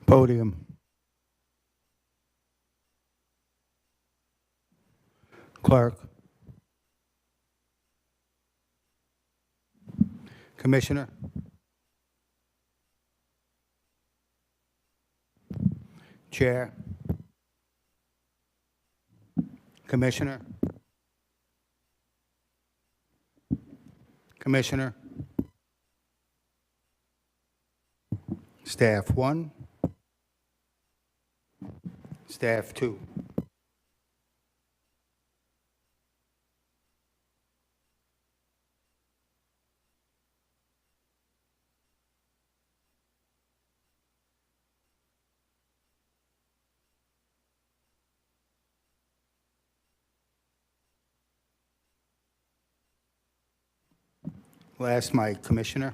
Podium. Clerk. Commissioner. Chair. Commissioner. Commissioner. Staff 1. Staff 2. Last mic, Commissioner.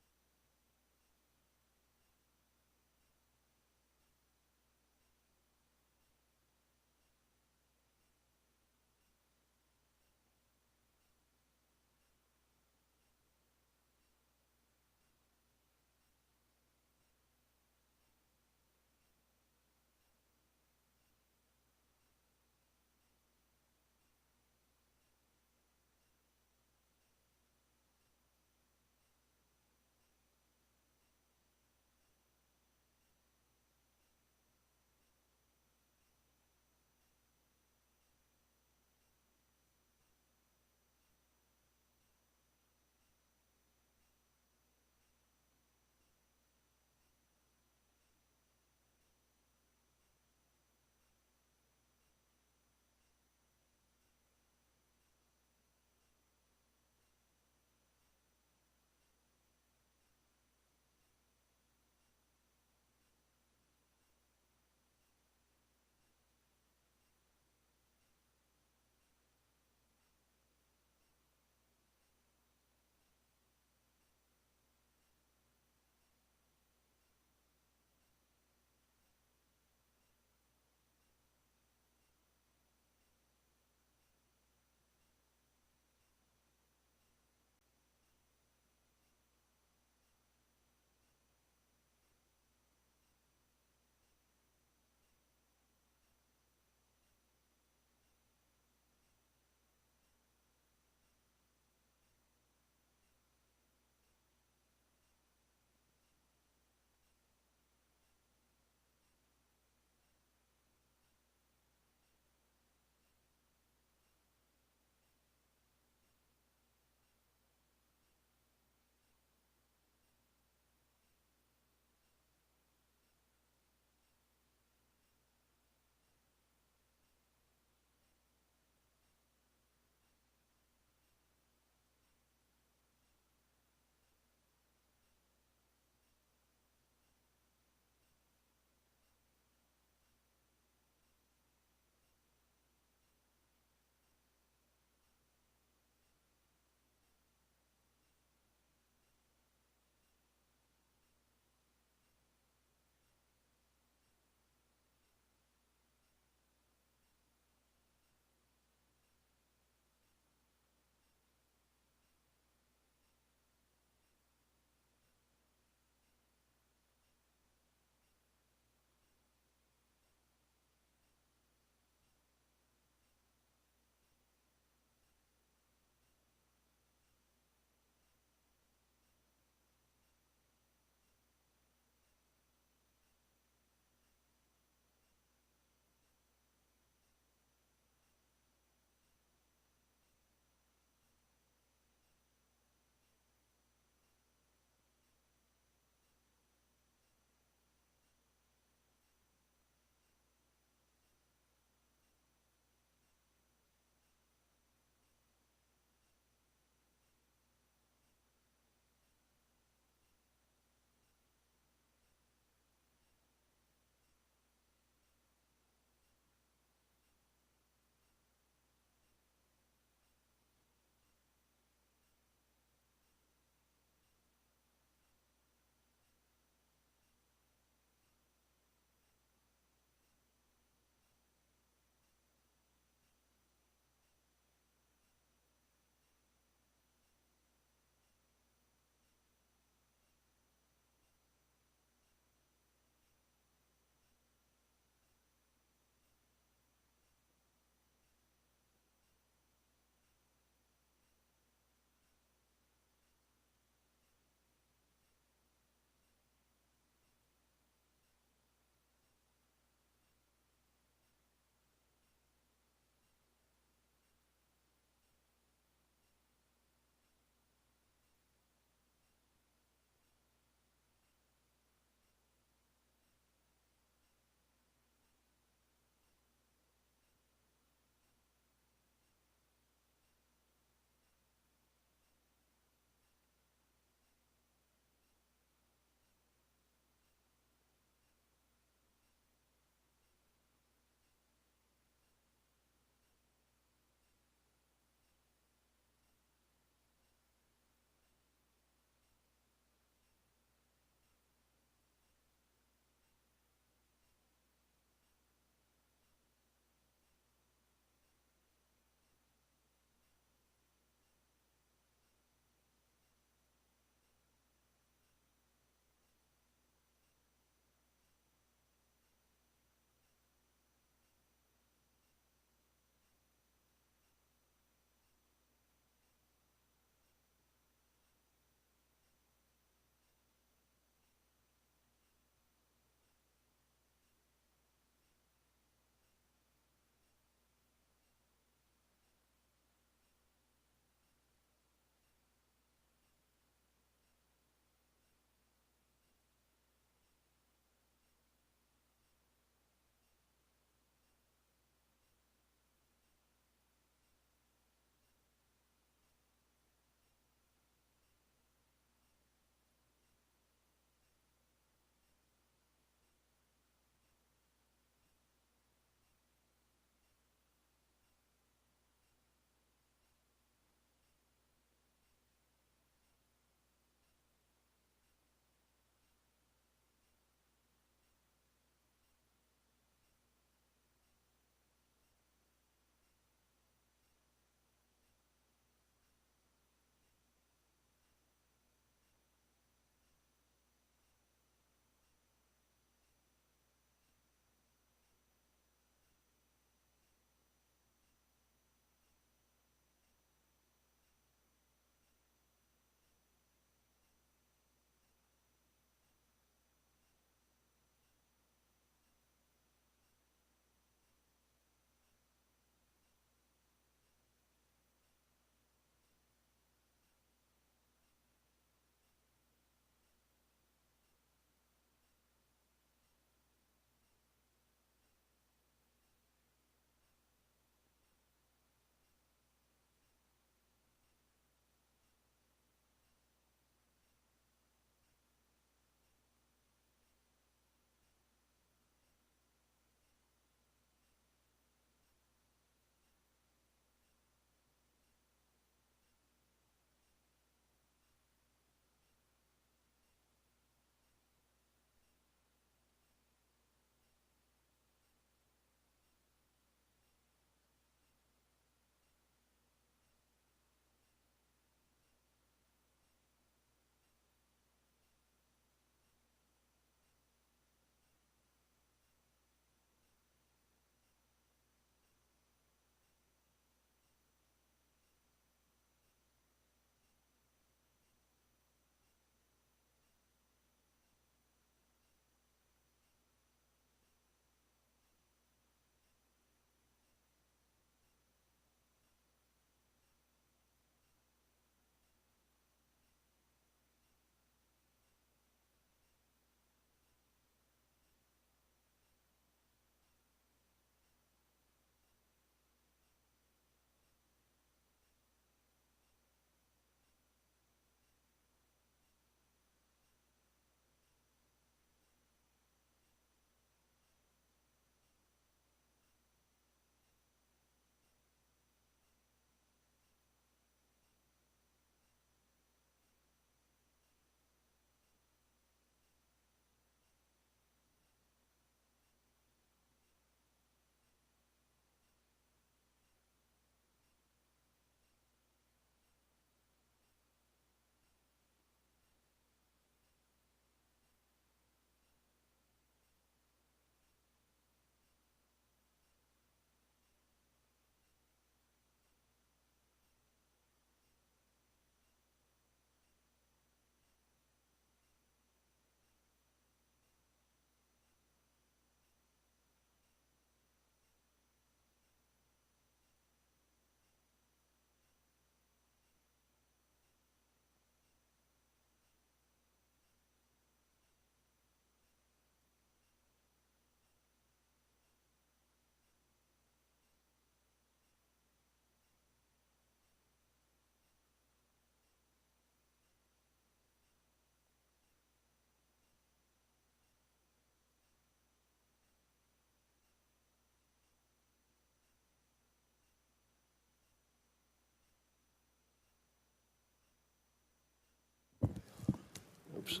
Oops.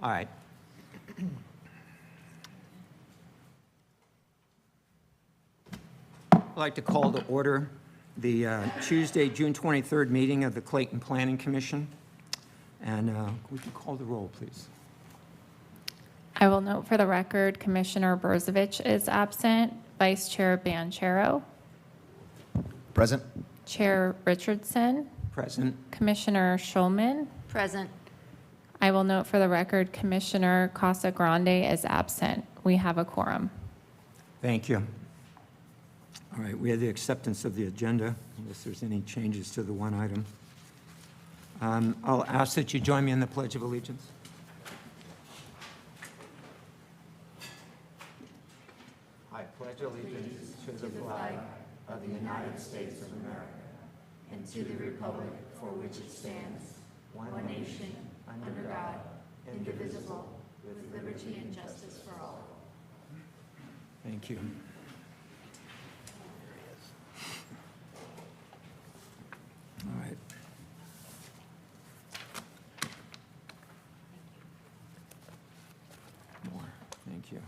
All right. I'd like to call to order the Tuesday, June 23rd meeting of the Clayton Planning Commission. And would you call the roll, please? I will note for the record, Commissioner Berzovich is absent, Vice Chair Banchero, Present. Chair Richardson, Present. Commissioner Schulman. Present. I will note for the record, Commissioner Casa Grande is absent. We have a quorum. Thank you. All right, we have the acceptance of the agenda, unless there's any changes to the one item. I'll ask that you join me in the Pledge of Allegiance. I pledge allegiance to the flag of the United States of America and to the republic for which it stands, one nation, under God, indivisible, with liberty and justice for all. Thank you. All right. More. Thank you.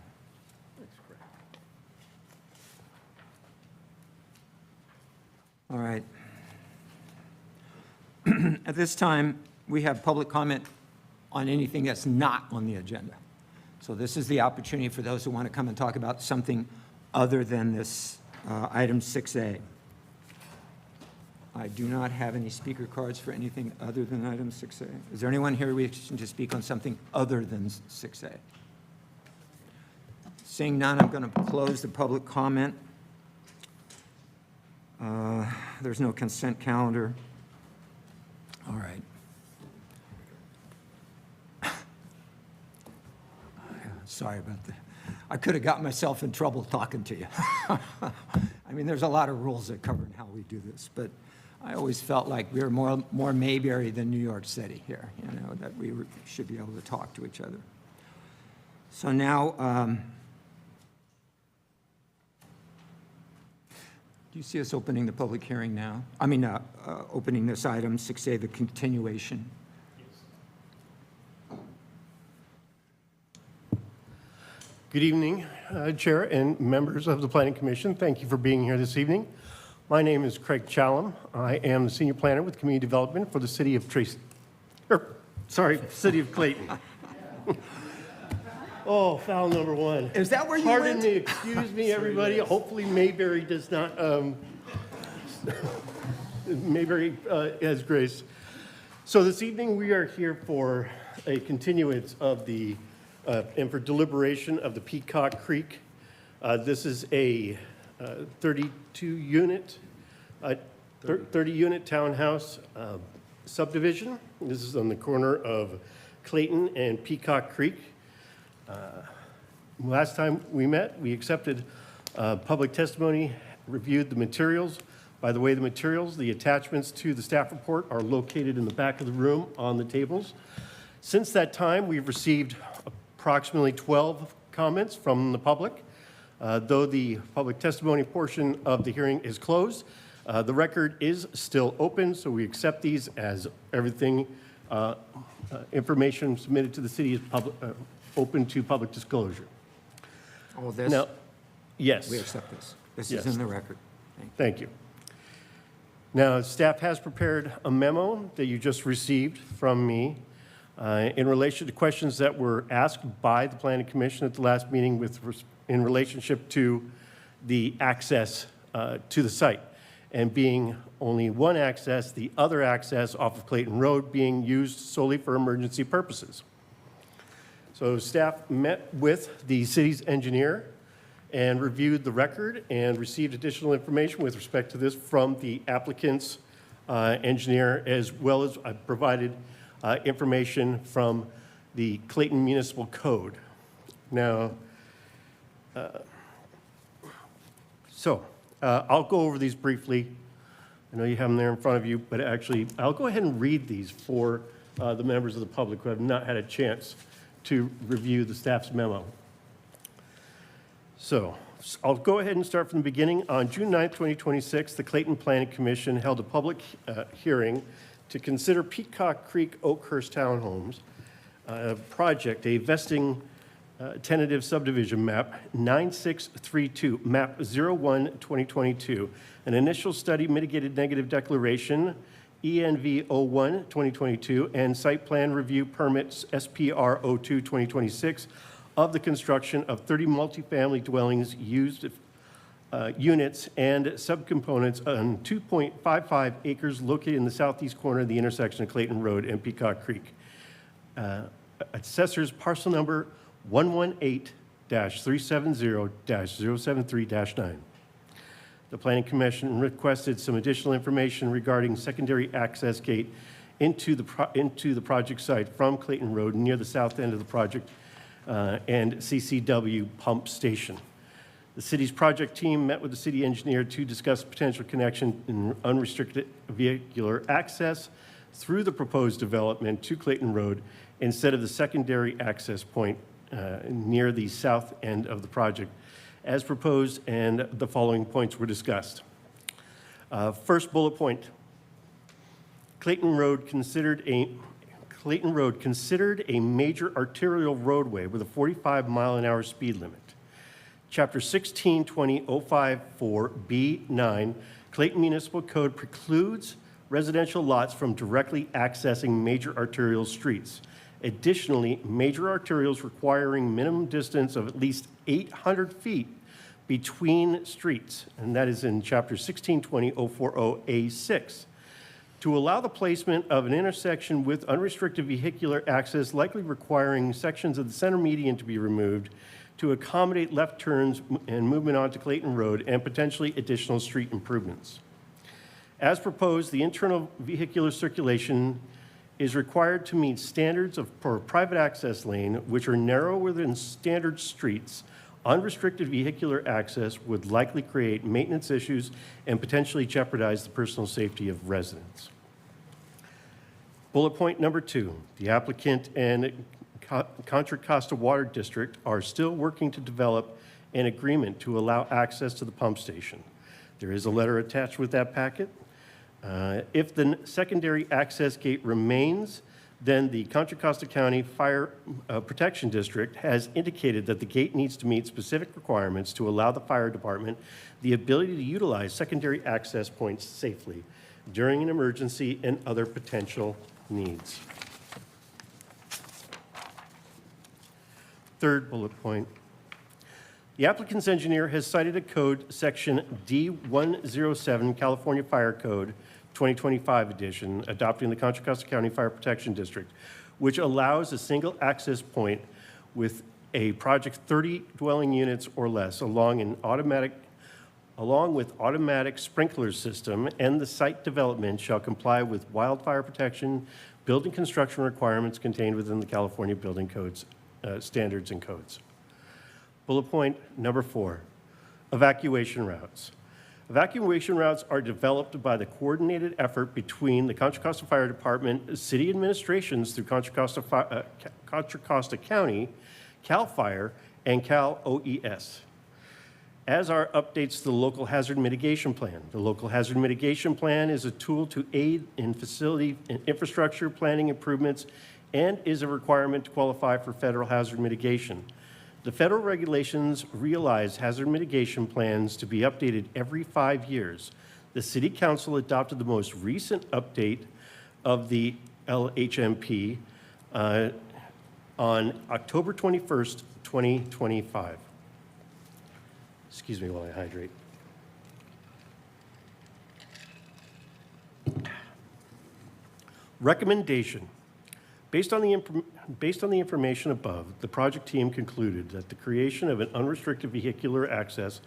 All right. At this time, we have public comment on anything that's not on the agenda. So this is the opportunity for those who want to come and talk about something other than this item 6A. I do not have any speaker cards for anything other than item 6A. Is there anyone here wishing to speak on something other than 6A? Seeing none, I'm going to close the public comment. There's no consent calendar. All right. Sorry about that. I could have got myself in trouble talking to you. I mean, there's a lot of rules that govern how we do this, but I always felt like we were more Mayberry than New York City here, you know, that we should be able to talk to each other. So now, do you see us opening the public hearing now? I mean, opening this item, 6A, the continuation. Good evening, Chair and members of the Planning Commission. Thank you for being here this evening. My name is Craig Challam. I am the Senior Planner with Community Development for the City of City of Clayton. Oh, foul number one. Is that where you Pardon went? me, excuse me, everybody. Hopefully Mayberry does not, Mayberry has grace. So this evening we are here for a continuance of the and for deliberation of the Peacock Creek. This is a 32-unit, 30-unit townhouse subdivision. This is on the corner of Clayton and Peacock Creek. Last time we met, we accepted public testimony, reviewed the materials. By the way, the materials, the attachments to the staff report are located in the back of the room on the tables. Since that time, we've received approximately 12 comments from the public. Though the public testimony portion of the hearing is closed, the record is still open, so we accept these as everything, information submitted to the city is open to public disclosure. All this? Now, yes. We accept this. This Yes. is in the record. Thank you. Now, staff has prepared a memo that you just received from me in relation to questions that were asked by the Planning Commission at the last meeting in relationship to the access to the site. And being only one access, the other access off of Clayton Road being used solely for emergency purposes. So staff met with the city's engineer and reviewed the record and received additional information with respect to this from the applicant's engineer, as well as I provided information from the Clayton Municipal Code. Now, I'll go over these briefly. I know you have them there in front of you, but actually, I'll go ahead and read these for the members of the public who have not had a chance to review the staff's memo. So I'll go ahead and start from the beginning. On June 9th, 2026, the Clayton Planning Commission held a public hearing to consider Peacock Creek Oakhurst Townhomes project, a vesting tentative subdivision map 9632, map 01-2022, an initial study mitigated negative declaration ENV 01-2022, and site plan review permits SPR 02-2026 of the construction of 30 multifamily dwellings used units and subcomponents on 2.55 acres located in the southeast corner of the intersection of Clayton Road and Peacock Creek. Assessor's parcel number 118-370-073-9. The Planning Commission requested some additional information regarding secondary access gate into the project site from Clayton Road near the south end of the project and CCW pump station. The city's project team met with the city engineer to discuss potential connection in unrestricted vehicular access through the proposed development to Clayton Road instead of the secondary access point near the south end of the project as proposed, and the following points were discussed. First bullet point, Clayton Road considered a major arterial roadway with a 45-mile-an-hour speed limit. Chapter 1620-054B9, Clayton Municipal Code precludes residential lots from directly accessing major arterial streets. Additionally, major arterials requiring minimum distance of at least 800 feet between streets, and that is in Chapter 1620-040A6. To allow the placement of an intersection with unrestricted vehicular access, likely requiring sections of the center median to be removed to accommodate left turns and movement onto Clayton Road and potentially additional street improvements. As proposed, the internal vehicular circulation is required to meet standards for a private access lane, which are narrower than standard streets. Unrestricted vehicular access would likely create maintenance issues and potentially jeopardize the personal safety of residents. Bullet point number 2, the applicant and Contra Costa Water District are still working to develop an agreement to allow access to the pump station. There is a letter attached with that packet. If the secondary access gate remains, then the Contra Costa County Fire Protection District has indicated that the gate needs to meet specific requirements to allow the fire department the ability to utilize secondary access points safely during an emergency and other potential needs. Third bullet point. The applicant's engineer has cited a code section D107, California Fire Code 2025 edition, adopting the Contra Costa County Fire Protection District, which allows a single access point with a project 30 dwelling units or less along with automatic sprinkler system, and the site development shall comply with wildfire protection, building construction requirements contained within the California Building Codes standards and codes. Bullet point number 4, evacuation routes. Evacuation routes are developed by the coordinated effort between the Contra Costa Fire Department, city administrations through Contra Costa County, CAL FIRE, and Cal OES, as are updates to the Local Hazard Mitigation Plan. The Local Hazard Mitigation Plan is a tool to aid in facility and infrastructure planning improvements and is a requirement to qualify for federal hazard mitigation. The federal regulations realize hazard mitigation plans to be updated every 5 years. The City Council adopted the most recent update of the LHMP on October 21st, 2025. Excuse me while I hydrate. Recommendation. Based on the information above, the project team concluded that the creation of an unrestricted vehicular access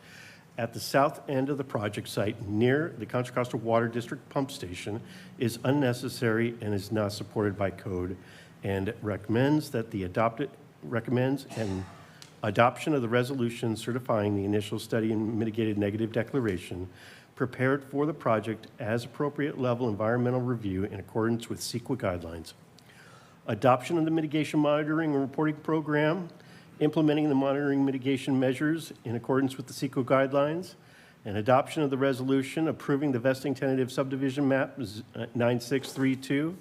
at the south end of the project site near the Contra Costa Water District pump station is unnecessary and is not supported by code, and recommends an adoption of the resolution certifying the initial study and mitigated negative declaration prepared for the project as appropriate level environmental review in accordance with CEQA guidelines. Adoption of the mitigation monitoring and reporting program, implementing the monitoring mitigation measures in accordance with the CEQA guidelines, and adoption of the resolution approving the vesting tentative subdivision map 9632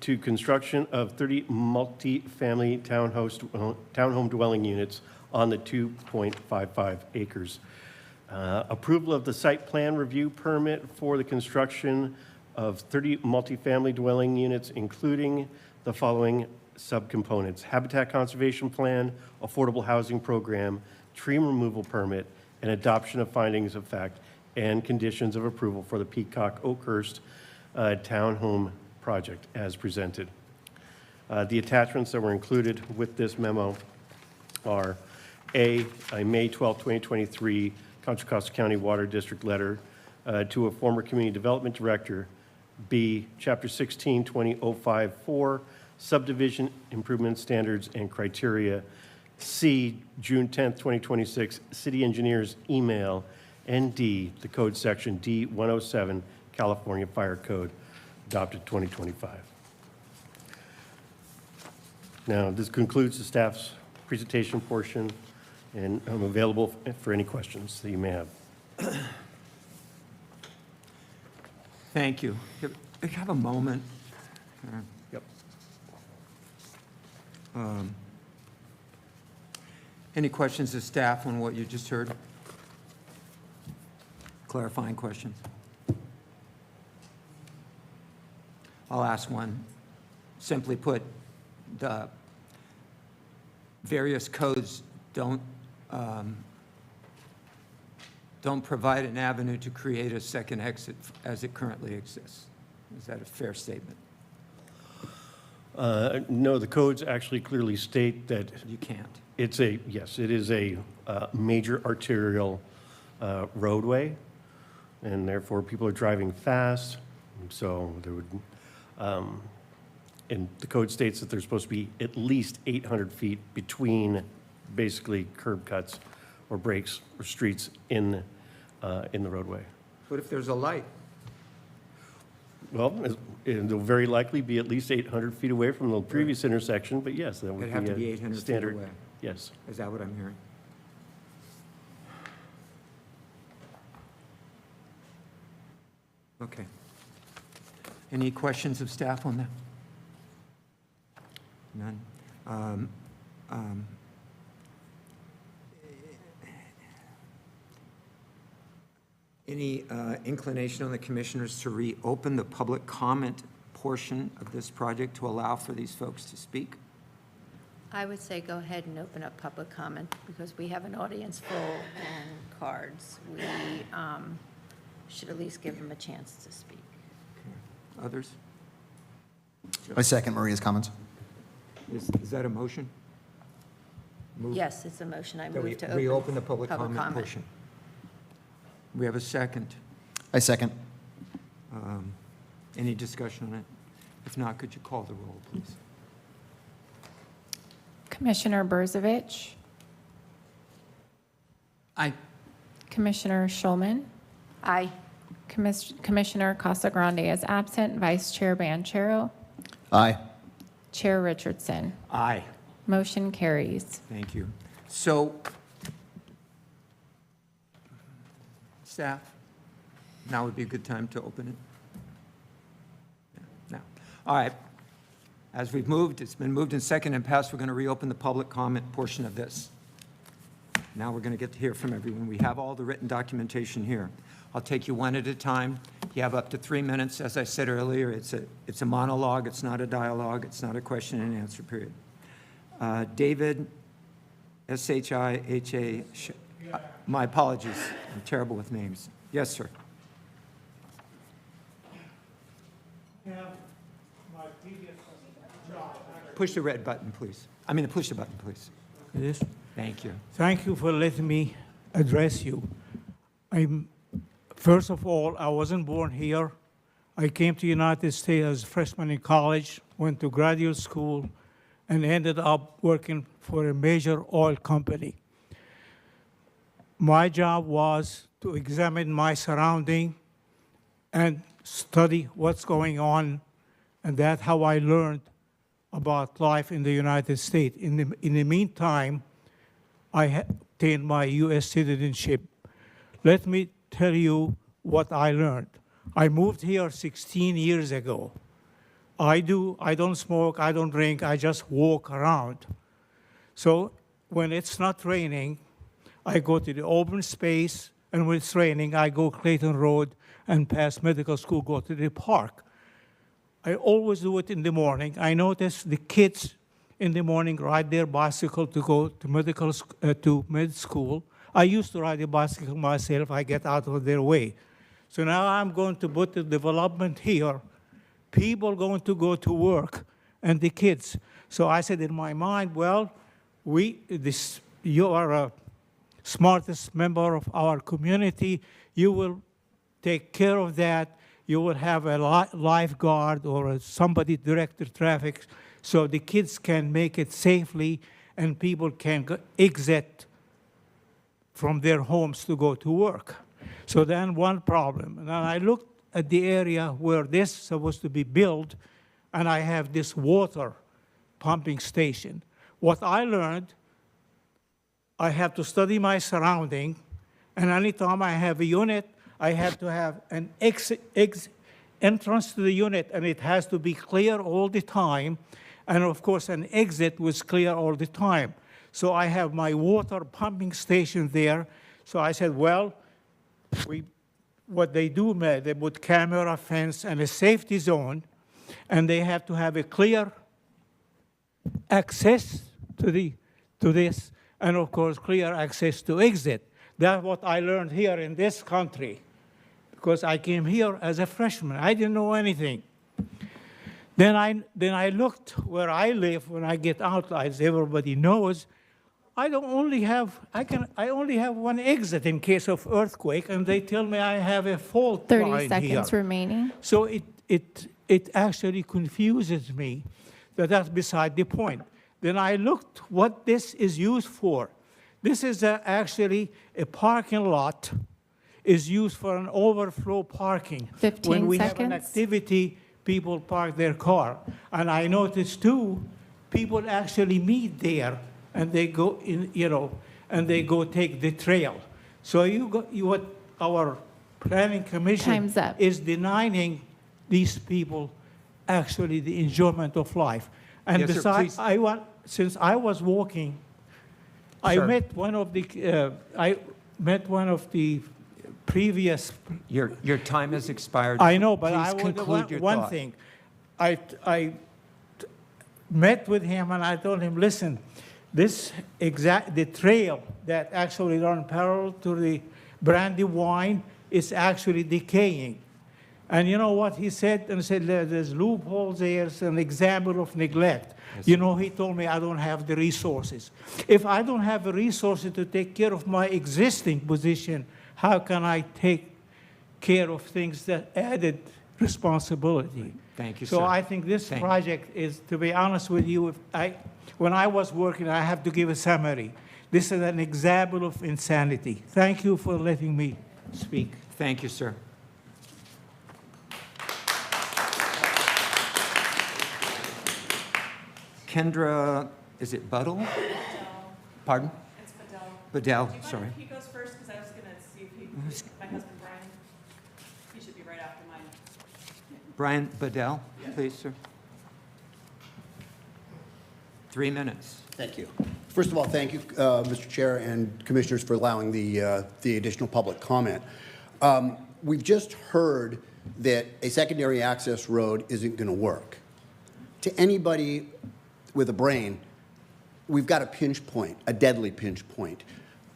to construction of 30 multi-family townhome dwelling units on the 2.55 acres. Approval of the site plan review permit for the construction of 30 multifamily dwelling units, including the following subcomponents: habitat conservation plan, affordable housing program, tree removal permit, and adoption of findings of fact and conditions of approval for the Peacock Oakhurst townhome project as presented. The attachments that were included with this memo are A May 12, 2023 Contra Costa County Water District letter to a former community development director. B, Chapter 16, 20054, subdivision improvement standards and criteria. C, June 10, 2026, city engineer's email. And D, the code section D107, California Fire Code, adopted 2025. Now, this concludes the staff's presentation portion, and I'm available for any questions that you may have. Thank you. I have a moment. Yep. Any questions of staff on what you just heard? Clarifying questions? I'll ask one. Simply put, the various codes don't provide an avenue to create a second exit as it currently exists. Is that a fair statement? No, the codes actually clearly state that You can't. it's a, yes, it is a major arterial roadway, and therefore people are driving fast, so there would, and the code states that there's supposed to be at least 800 feet between basically curb cuts or breaks or streets in the roadway. What if there's a light? Well, they'll very likely be at least 800 feet away from the previous intersection, but yes, that would It'd have to be be a 800 feet standard. away. Yes. Is that what I'm hearing? Okay. Any questions of staff on that? None? Any inclination on the commissioners to reopen the public comment portion of this project to allow for these folks to speak? I would say go ahead and open up public comment because we have an audience full and cards. We should at least give them a chance to speak. Others? I second Maria's comments. Is that a motion? Move- Yes, it's a motion. I That we move to reopen the public comment portion. We have a second. I second. Any discussion on it? If not, could you call the roll, please? Commissioner Berzovich, Aye. Commissioner Schulman, Aye. Commissioner Casagrande is absent, Vice Chair Banchero, Aye. Chair Richardson. Aye. Motion carries. Thank you. So, staff, now would be a good time to open it? Now, all right. As we've moved, it's been moved and second and passed, we're going to reopen the public comment portion of this. Now we're going to get to hear from everyone. We have all the written documentation here. I'll take you one at a time. You have up to 3 minutes. As I said earlier, it's a monologue. It's not a dialogue. It's not a question and answer period. David, S-H-I-H-A, my apologies. I'm terrible with names. Yes, sir. Push the red button, please. Push the button, please. Yes. Thank you. Thank you for letting me address you. First of all, I wasn't born here. I came to the United States as a freshman in college, went to graduate school, and ended up working for a major oil company. My job was to examine my surrounding and study what's going on, and that's how I learned about life in the United States. In the meantime, I obtained my U.S. citizenship. Let me tell you what I learned. I moved here 16 years ago. I don't smoke, I don't drink, I just walk around. So when it's not raining, I go to the open space, and when it's raining, I go Clayton Road and past medical school, go to the park. I always do it in the morning. I notice the kids in the morning ride their bicycle to go to med school. I used to ride a bicycle myself. I get out of their way. So now I'm going to put the development here. People going to go to work, and the kids. So I said in my mind, well, you are a smartest member of our community. You will take care of that. You will have a lifeguard or somebody direct the traffic so the kids can make it safely and people can exit from their homes to go to work. So then one problem. And then I looked at the area where this is supposed to be built, and I have this water pumping station. What I learned, I have to study my surrounding, and anytime I have a unit, I have to have an entrance to the unit, and it has to be clear all the time, and of course an exit was clear all the time. So I have my water pumping station there. So I said, well, what they do, they put camera, fence, and a safety zone, and they have to have a clear access to this, and of course, clear access to exit. That's what I learned here in this country, because I came here as a freshman. I didn't know anything. Then I looked where I live when I get out, as everybody knows. I only have one exit in case of earthquake, and they tell me I have a fault 30 line seconds here. remaining. So it actually confuses me, but that's beside the point. Then I looked what this is used for. This is actually a parking lot, is used for an overflow parking. 15 when we have an seconds. activity, people park their car. And I noticed too, people actually meet there and they go in, and they go take the trail. So what our planning commission Time's up. is denying these people actually the enjoyment of life. And Yes, sir, besides, please. since I was walking, I Sir. met one of the previous. Your time has expired. I know, but Please conclude your one thought. thing. I met with him and I told him, listen, the trail that actually run parallel to the Brandywine is actually decaying. And you know what he said? And he said, there's loopholes there, it's an example of neglect. He told me I don't have the resources. If I don't have the resources to take care of my existing position, how can I take care of things that added responsibility? Thank you, So sir. I think this Thank you. project is, to be honest with you, when I was working, I have to give a summary. This is an example of insanity. Thank you for letting me speak. Thank you, sir. Kendra, is it Buddle? Pardon? It's Bedell. Bedell, Do you mind sorry. if he goes first? Because I was going to see if my husband Brian, he should be right after mine. Brian Bedell, please, sir. 3 minutes. Thank you. First of all, thank you, Mr. Chair and Commissioners, for allowing the additional public comment. We've just heard that a secondary access road isn't going to work. To anybody with a brain, we've got a pinch point, a deadly pinch point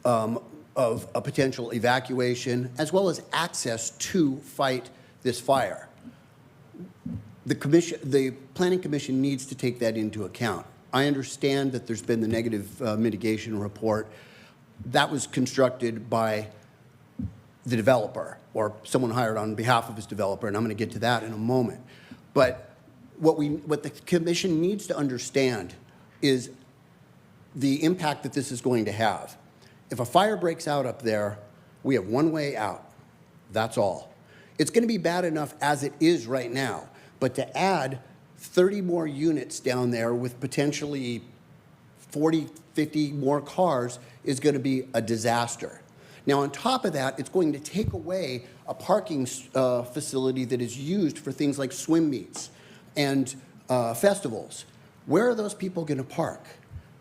of a potential evacuation as well as access to fight this fire. The Planning Commission needs to take that into account. I understand that there's been the negative mitigation report. That was constructed by the developer or someone hired on behalf of his developer, and I'm going to get to that in a moment. But what the commission needs to understand is the impact that this is going to have. If a fire breaks out up there, we have one way out. That's all. It's going to be bad enough as it is right now, but to add 30 more units down there with potentially 40, 50 more cars is going to be a disaster. Now, on top of that, it's going to take away a parking facility that is used for things like swim meets, and festivals. Where are those people going to park?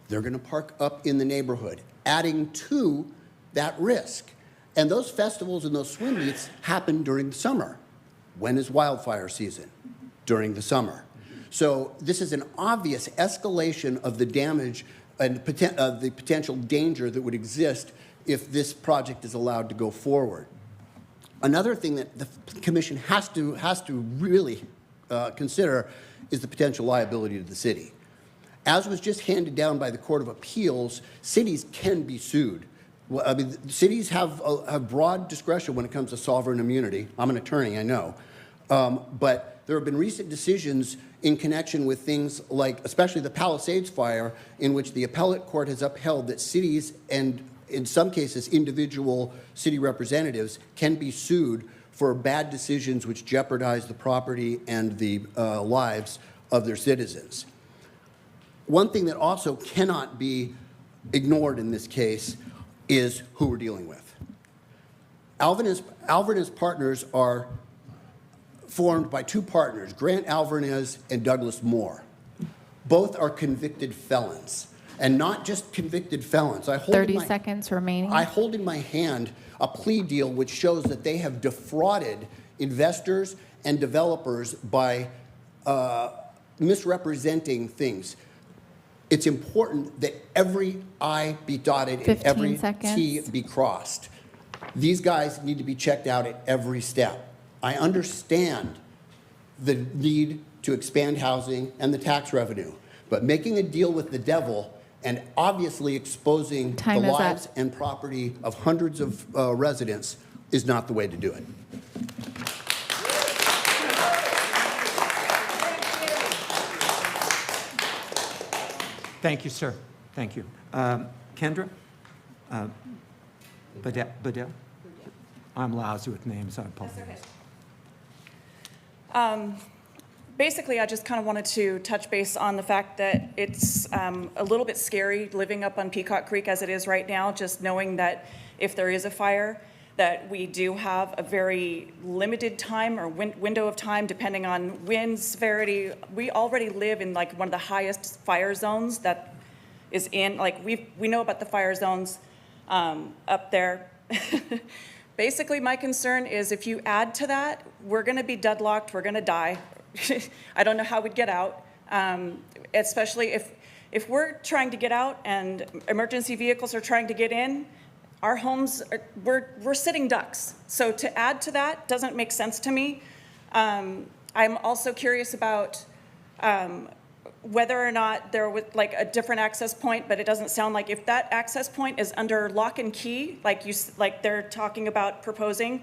They're going to park up in the neighborhood, adding to that risk. And those festivals and those swim meets happen during the summer. When is wildfire season? During the summer. So this is an obvious escalation of the damage and the potential danger that would exist if this project is allowed to go forward. Another thing that the commission has to really consider is the potential liability to the city. As was just handed down by the Court of Appeals, cities can be sued. Well, I mean, cities have broad discretion when it comes to sovereign immunity. I'm an attorney, I know. But there have been recent decisions in connection with things like, especially the Palisades fire, in which the appellate court has upheld that cities and, in some cases, individual city representatives can be sued for bad decisions which jeopardize the property and the lives of their citizens. One thing that also cannot be ignored in this case is who we're dealing with. Alvarez Partners are formed by two partners, Grant Alvarez and Douglas Moore. Both are convicted felons, and not just convicted felons. 30 seconds remaining. I hold in my hand a plea deal which shows that they have defrauded investors and developers by misrepresenting things. It's important that every I be dotted and every 15 seconds. T be crossed. These guys need to be checked out at every step. I understand the need to expand housing and the tax revenue, but making a deal with the devil and obviously exposing Time the is up. lives and property of hundreds of residents is not the way to do it. Thank you, sir. Thank you. Kendra? Bedell? I'm lousy with names, I apologize. Basically, I just kind of wanted to touch base on the fact that it's a little bit scary living up on Peacock Creek as it is right now, just knowing that if there is a fire, that we do have a very limited time or window of time depending on wind severity. We already live in like one of the highest fire zones that is in, like we know about the fire zones up there. Basically, my concern is if you add to that, we're going to be deadlocked, we're going to die. I don't know how we'd get out, especially if we're trying to get out and emergency vehicles are trying to get in. Our homes, we're sitting ducks. So to add to that doesn't make sense to me. I'm also curious about whether or not there was like a different access point, but it doesn't sound like if that access point is under lock and key, like they're talking about proposing,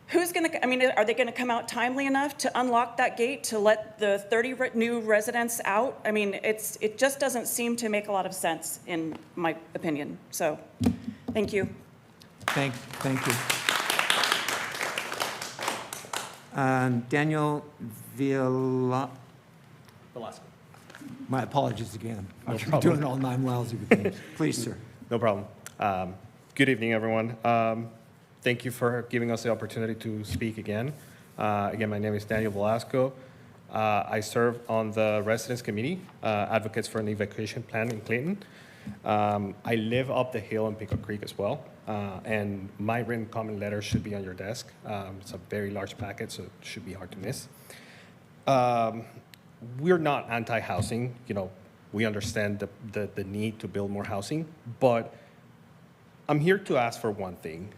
who's going to, I mean, are they going to come out timely enough to unlock that gate to let the 30 new residents out? I mean, it just doesn't seem to make a lot of sense in my opinion. So, thank you. Thank you. Daniel Velasco. My apologies again. No I'm problem. doing all 9 lousy with names. Please, sir. No problem. Good evening, everyone. Thank you for giving us the opportunity to speak again. Again, my name is Daniel Velasco. I serve on the Residents Committee, Advocates for an Evacuation Plan in Clayton. I live up the hill in Peacock Creek as well, and my written comment letter should be on your desk. It's a very large packet, so it should be hard to miss. We're not anti-housing. You know, we understand the need to build more housing, but I'm here to ask for one thing.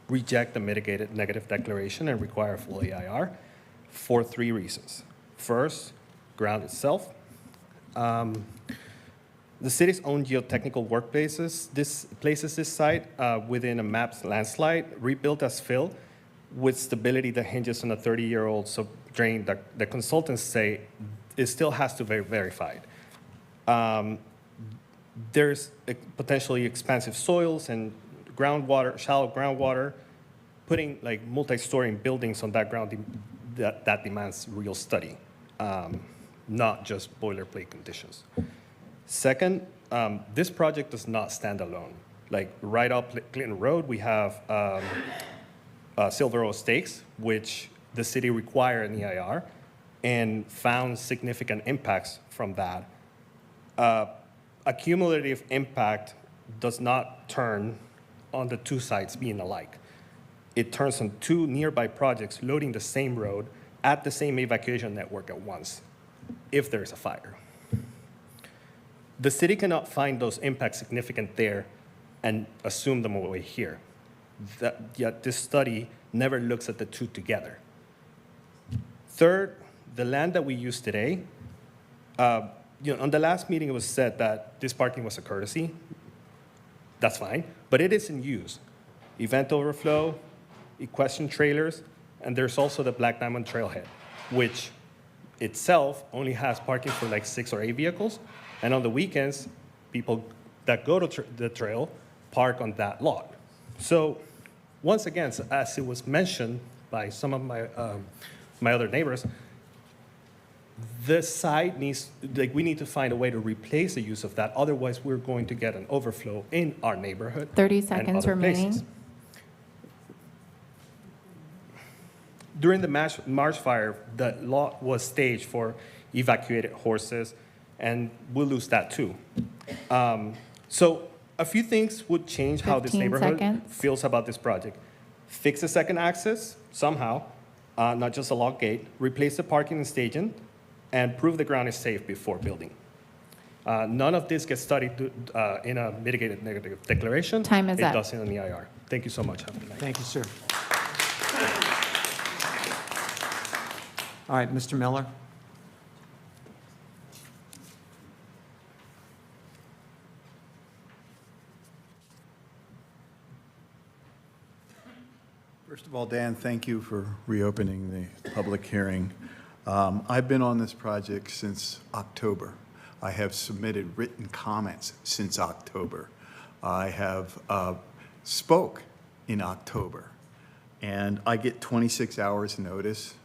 Reject the mitigated negative declaration and require a full AIR for 3 reasons. First, ground itself. The city's own geotechnical work basis, this places this site within a mapped landslide, rebuilt as fill, with stability that hinges on a 30-year-old drain that the consultants say it still has to be verified. There's potentially expansive soils and groundwater, shallow groundwater, putting like multi-story buildings on that ground that demands real study, not just boilerplate conditions. Second, this project does not stand alone. Like right up Clinton Road, we have Silver Oak Stakes, which the city required an EIR. and found significant impacts from that. A cumulative impact does not turn on the two sites being alike. It turns on two nearby projects loading the same road at the same evacuation network at once, if there's a fire. The city cannot find those impacts significant there and assume them away here. Yet this study never looks at the two together. Third, the land that we use today, on the last meeting it was said that this parking was a courtesy. That's fine, but it is in use. Event overflow, equestrian trailers, and there's also the Black Diamond Trailhead, which itself only has parking for like 6 or 8 vehicles. And on the weekends, people that go to the trail park on that lot. So once again, as it was mentioned by some of my other neighbors, this site we need to find a way to replace the use of that. Otherwise, we're going to get an overflow in our neighborhood. 30 and seconds other remaining. places. During the March fire, the lot was staged for evacuated horses, and we'll lose that too. So a few things would change how this 15 neighborhood seconds. feels about this project. Fix the second access somehow, not just a lock gate, replace the parking and staging, and prove the ground is safe before building. None of this gets studied in a mitigated negative declaration. Time is up. It does in an EIR. Thank you so much. Have a good night. Thank you, sir. All right, Mr. Miller. First of all, Dan, thank you for reopening the public hearing. I've been on this project since October. I have submitted written comments since October. I have spoke in October, and I get 26 hours notice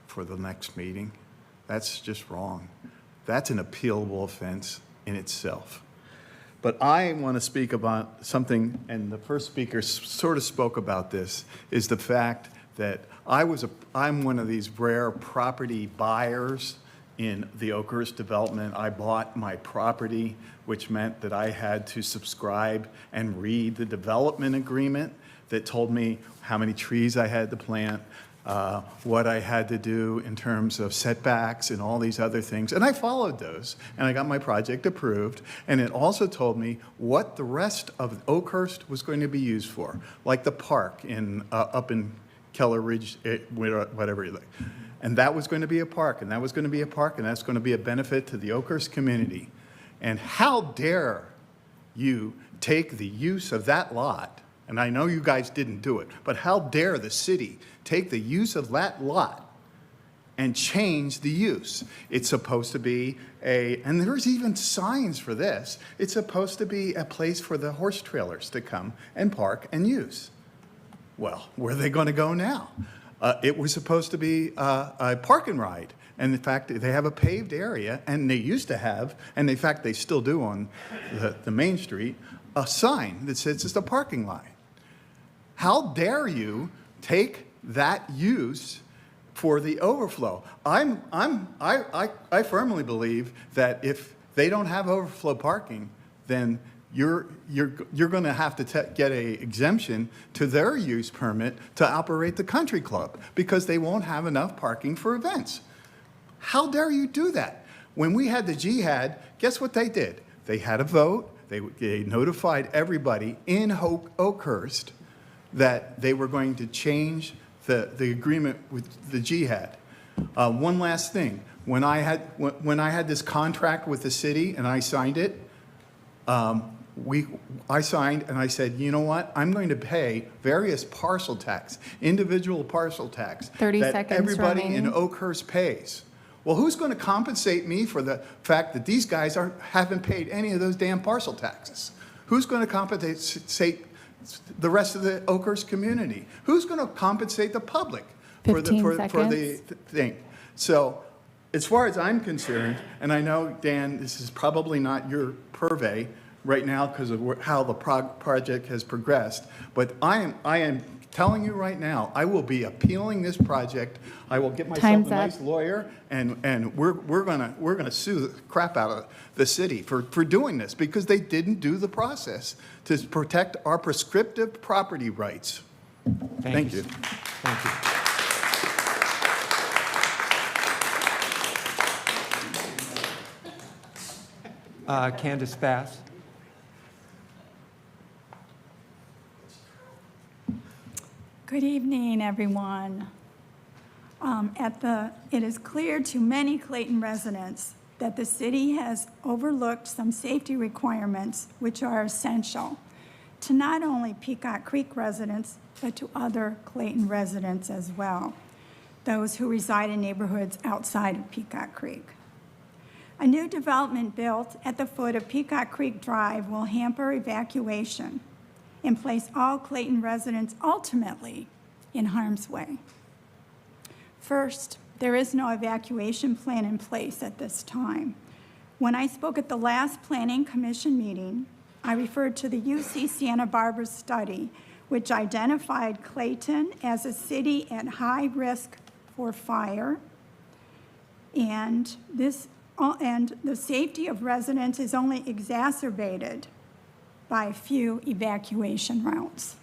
for the next meeting. That's just wrong. That's an appealable offense in itself. But I want to speak about something, and the first speaker sort of spoke about this, is the fact that I'm one of these rare property buyers in the Oakhurst development. I bought my property, which meant that I had to subscribe and read the development agreement that told me how many trees I had to plant, what I had to do in terms of setbacks and all these other things. And I followed those, and I got my project approved. And it also told me what the rest of Oakhurst was going to be used for, like the park up in Keller Ridge, whatever you like. And that was going to be a park, and that was going to be a park, and that's going to be a benefit to the Oakhurst community. And how dare you take the use of that lot, and I know you guys didn't do it, but how dare the city take the use of that lot and change the use? It's supposed to be and there's even signs for this, it's supposed to be a place for the horse trailers to come and park and use. Well, where are they going to go now? It was supposed to be a park and ride. And in fact, they have a paved area, and they used to have, and in fact, they still do on the main street, a sign that says it's a parking lot. How dare you take that use for the overflow? I firmly believe that if they don't have overflow parking, then you're going to have to get a exemption to their use permit to operate the country club because they won't have enough parking for events. How dare you do that? When we had the jihad, guess what they did? They had a vote. They notified everybody in Oakhurst that they were going to change the agreement with the jihad. One last thing. When I had this contract with the city and I signed it, I signed and I said, you know what? I'm going to pay various parcel tax, individual parcel tax 30 that seconds everybody remaining. in Oakhurst pays. Well, who's going to compensate me for the fact that these guys haven't paid any of those damn parcel taxes? Who's going to compensate the rest of the Oakhurst community? Who's going to compensate the public for the 15 thing? So as far as I'm concerned, and I know, Dan, this is probably not your purvey right now because of how the project has progressed, but I am telling you right now, I will be appealing this project. I will get myself Time's a nice up. lawyer, and we're gonna sue the crap out of the city for doing this, because they didn't do the process to protect our prescriptive property rights. Thank you. Thank you. Candace Bass. Good evening, everyone. It is clear to many Clayton residents that the city has overlooked some safety requirements which are essential to not only Peacock Creek residents, but to other Clayton residents as well, those who reside in neighborhoods outside of Peacock Creek. A new development built at the foot of Peacock Creek Drive will hamper evacuation and place all Clayton residents ultimately in harm's way. First, there is no evacuation plan in place at this time. When I spoke at the last Planning Commission meeting, I referred to the UC Santa Barbara study, which identified Clayton as a city at high risk for fire, and the safety of residents is only exacerbated by few evacuation routes.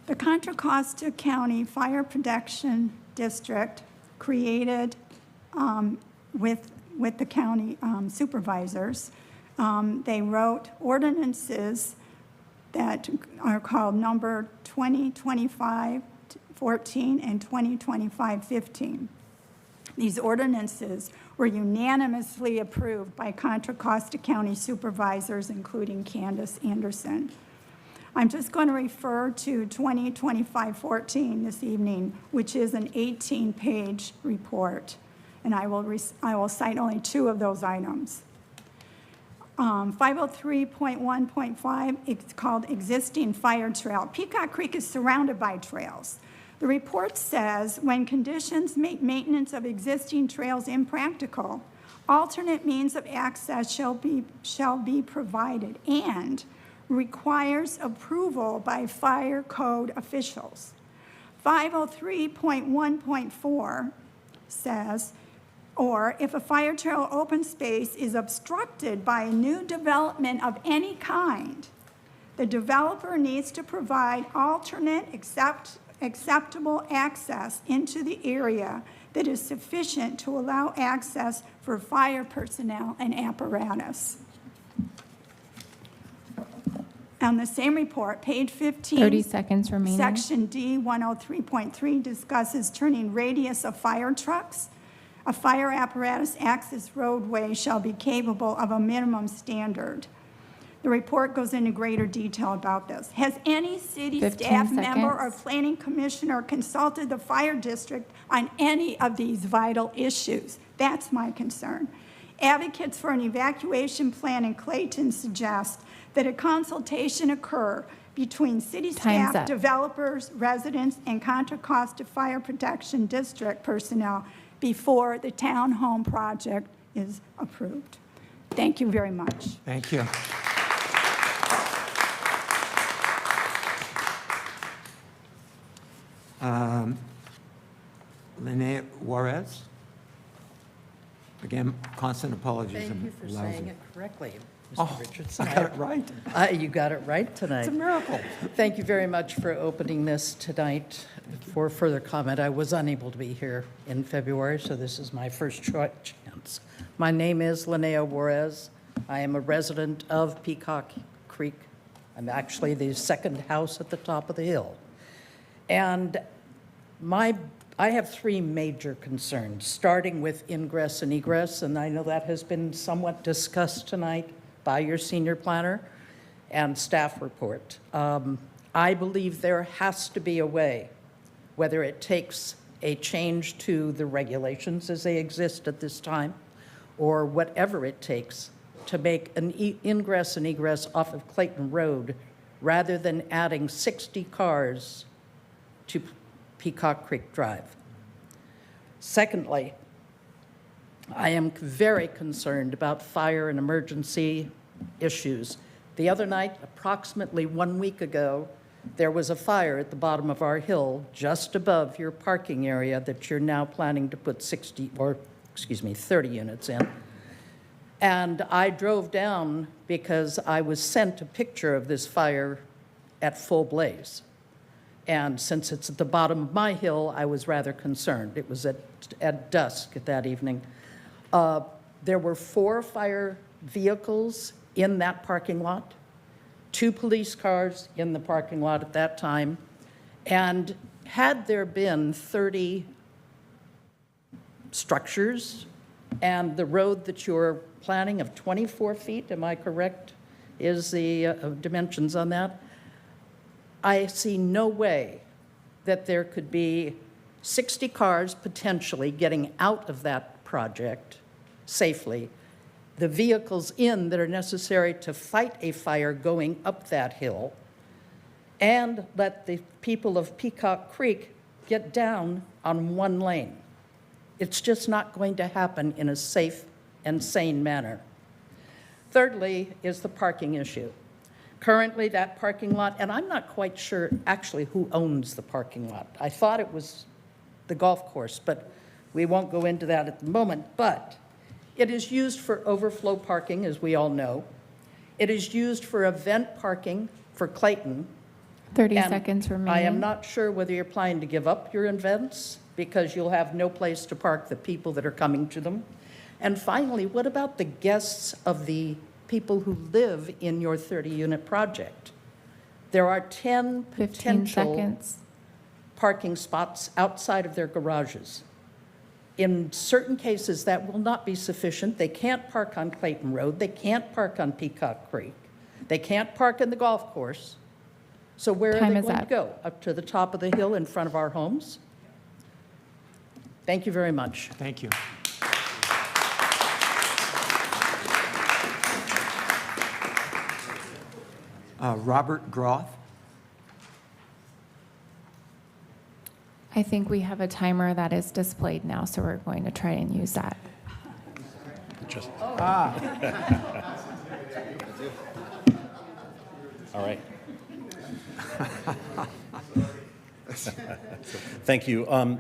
The Contra Costa County Fire Protection District, created with the county supervisors, they wrote ordinances that are called number 2025-14 and 2025-15. These ordinances were unanimously approved by Contra Costa County supervisors, including Candace Anderson. I'm just going to refer to 2025-14 this evening, which is an 18-page report, and I will cite only two of those items. 503.1.5, it's called Existing Fire Trail. Peacock Creek is surrounded by trails. The report says when conditions make maintenance of existing trails impractical, alternate means of access shall be provided and requires approval by fire code officials. 503.1.4 says, or if a fire trail open space is obstructed by a new development of any kind, the developer needs to provide alternate acceptable access into the area that is sufficient to allow access for fire personnel and apparatus. On the same report, page 15. 30 seconds remaining. Section D 103.3 discusses turning radius of fire trucks. A fire apparatus access roadway shall be capable of a minimum standard. The report goes into greater detail about this. Has any city 15 staff member or seconds. planning commissioner consulted the fire district on any of these vital issues? That's my concern. Advocates for an evacuation plan in Clayton suggest that a consultation occur between city Time's staff, up. developers, residents, and Contra Costa Fire Protection District personnel before the townhome project is approved. Thank you very much. Thank you. Linnea Juarez. Again, constant apologies. Thank I'm you for lousy. saying it correctly, Oh, Mr. Richardson. I got it right. You got it right tonight. It's a miracle. Thank you very much for opening this tonight. For further comment, I was unable to be here in February, so this is my first chance. My name is Linnea Juarez. I am a resident of Peacock Creek. I'm actually the second house at the top of the hill. And I have three major concerns, starting with ingress and egress, and I know that has been somewhat discussed tonight by your senior planner and staff report. I believe there has to be a way, whether it takes a change to the regulations as they exist at this time, or whatever it takes to make an ingress and egress off of Clayton Road rather than adding 60 cars to Peacock Creek Drive. Secondly, I am very concerned about fire and emergency issues. The other night, approximately 1 week ago, there was a fire at the bottom of our hill, just above your parking area that you're now planning to put 30 units in. And I drove down because I was sent a picture of this fire at full blaze. And since it's at the bottom of my hill, I was rather concerned. It was at dusk that evening. There were 4 fire vehicles in that parking lot, 2 police cars in the parking lot at that time. And had there been 30 structures and the road that you're planning of 24 feet, am I correct, is the dimensions on that? I see no way that there could be 60 cars potentially getting out of that project safely, the vehicles in that are necessary to fight a fire going up that hill, and let the people of Peacock Creek get down on 1 lane. It's just not going to happen in a safe and sane manner. Thirdly is the parking issue. Currently, that parking lot, and I'm not quite sure actually who owns the parking lot. I thought it was the golf course, but we won't go into that at the moment. But it is used for overflow parking, as we all know. It is used for event parking for Clayton. 30 And seconds remaining. I am not sure whether you're planning to give up your events because you'll have no place to park the people that are coming to them. And finally, what about the guests of the people who live in your 30-unit project? There are 10 15 potential seconds. parking spots outside of their garages. In certain cases, that will not be sufficient. They can't park on Clayton Road. They can't park on Peacock Creek. They can't park in the golf course. So where Time are they is going to up. go? Up to the top of the hill in front of our homes? Thank you very much. Thank you. Robert Groth. I think we have a timer that is displayed now, so we're going to try and use that. All right. Thank you.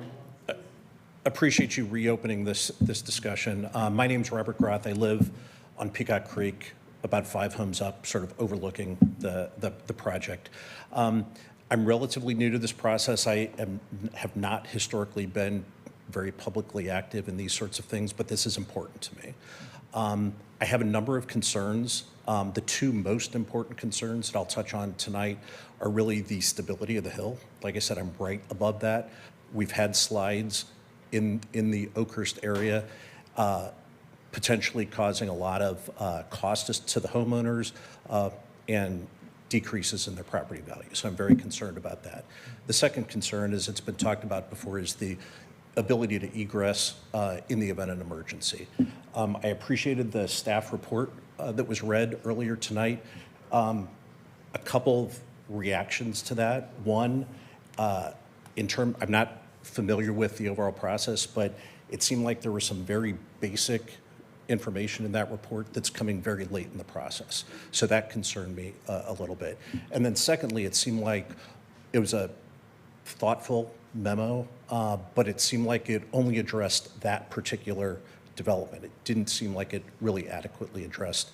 Appreciate you reopening this discussion. My name's Robert Groth. I live on Peacock Creek, about 5 homes up, sort of overlooking the project. I'm relatively new to this process. I have not historically been very publicly active in these sorts of things, but this is important to me. I have a number of concerns. The 2 most important concerns that I'll touch on tonight are really the stability of the hill. Like I said, I'm right above that. We've had slides in the Oakhurst area, potentially causing a lot of cost to the homeowners and decreases in their property value. So I'm very concerned about that. The second concern, as it's been talked about before, is the ability to egress in the event of an emergency. I appreciated the staff report that was read earlier tonight. A couple of reactions to that. One, I'm not familiar with the overall process, but it seemed like there was some very basic information in that report that's coming very late in the process. So that concerned me a little bit. And then secondly, it seemed like it was a thoughtful memo, but it seemed like it only addressed that particular development. It didn't seem like it really adequately addressed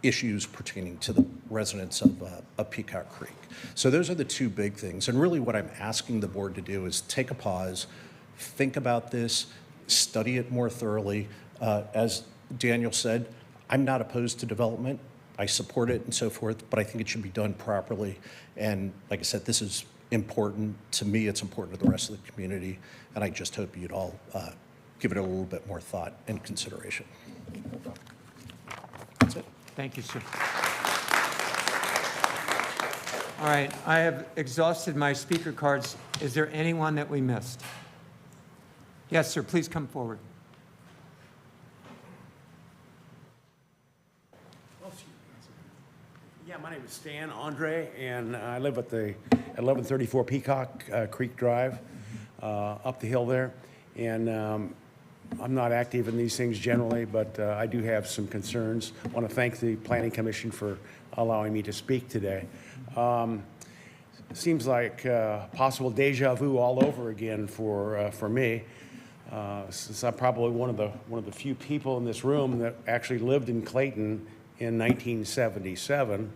issues pertaining to the residents of Peacock Creek. So those are the 2 big things. And really what I'm asking the board to do is take a pause, think about this, study it more thoroughly. As Daniel said, I'm not opposed to development. I support it and so forth, but I think it should be done properly. And like I said, this is important to me. It's important to the rest of the community. And I just hope you'd all give it a little bit more thought and consideration. That's it. Thank you, sir. All right, I have exhausted my speaker cards. Is there anyone that we missed? Yes, sir, please come forward. Yeah, my name is Stan Andre, and I live at the 1134 Peacock Creek Drive, up the hill there. And I'm not active in these things generally, but I do have some concerns. I want to thank the Planning Commission for allowing me to speak today. Seems like possible deja vu all over again for me, since I'm probably one of the few people in this room that actually lived in Clayton in 1977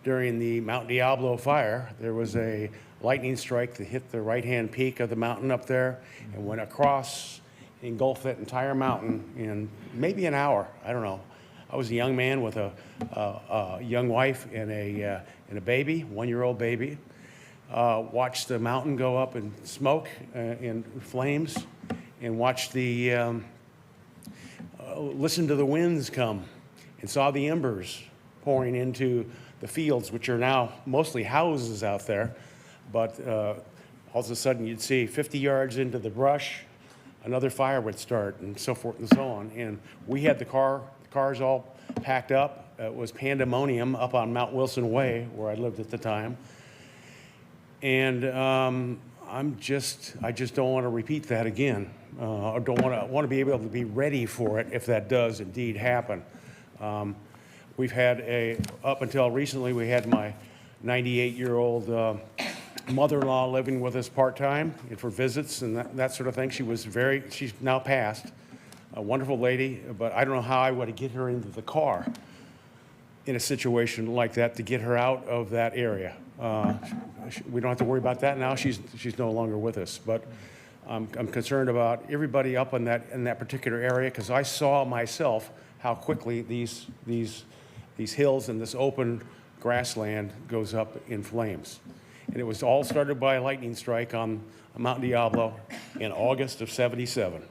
during the Mount Diablo fire. There was a lightning strike that hit the right-hand peak of the mountain up there and went across, engulfed that entire mountain in maybe an hour. I don't know. I was a young man with a young wife and a baby, one-year-old baby. Watched the mountain go up in smoke and flames, and watched listened to the winds come, and saw the embers pouring into the fields, which are now mostly houses out there. But all of a sudden, you'd see 50 yards into the brush, another fire would start, and so forth and so on. And we had the cars all packed up. It was pandemonium up on Mount Wilson Way, where I lived at the time. And I just don't want to repeat that again. I want to be able to be ready for it if that does indeed happen. We've had up until recently, we had my 98-year-old mother-in-law living with us part-time and for visits and that sort of thing. She's now passed, a wonderful lady, but I don't know how I would get her into the car in a situation like that to get her out of that area. We don't have to worry about that now. She's no longer with us, but I'm concerned about everybody up in that particular area, because I saw myself how quickly these hills and this open grassland goes up in flames. And it was all started by a lightning strike on Mount Diablo in August of '77.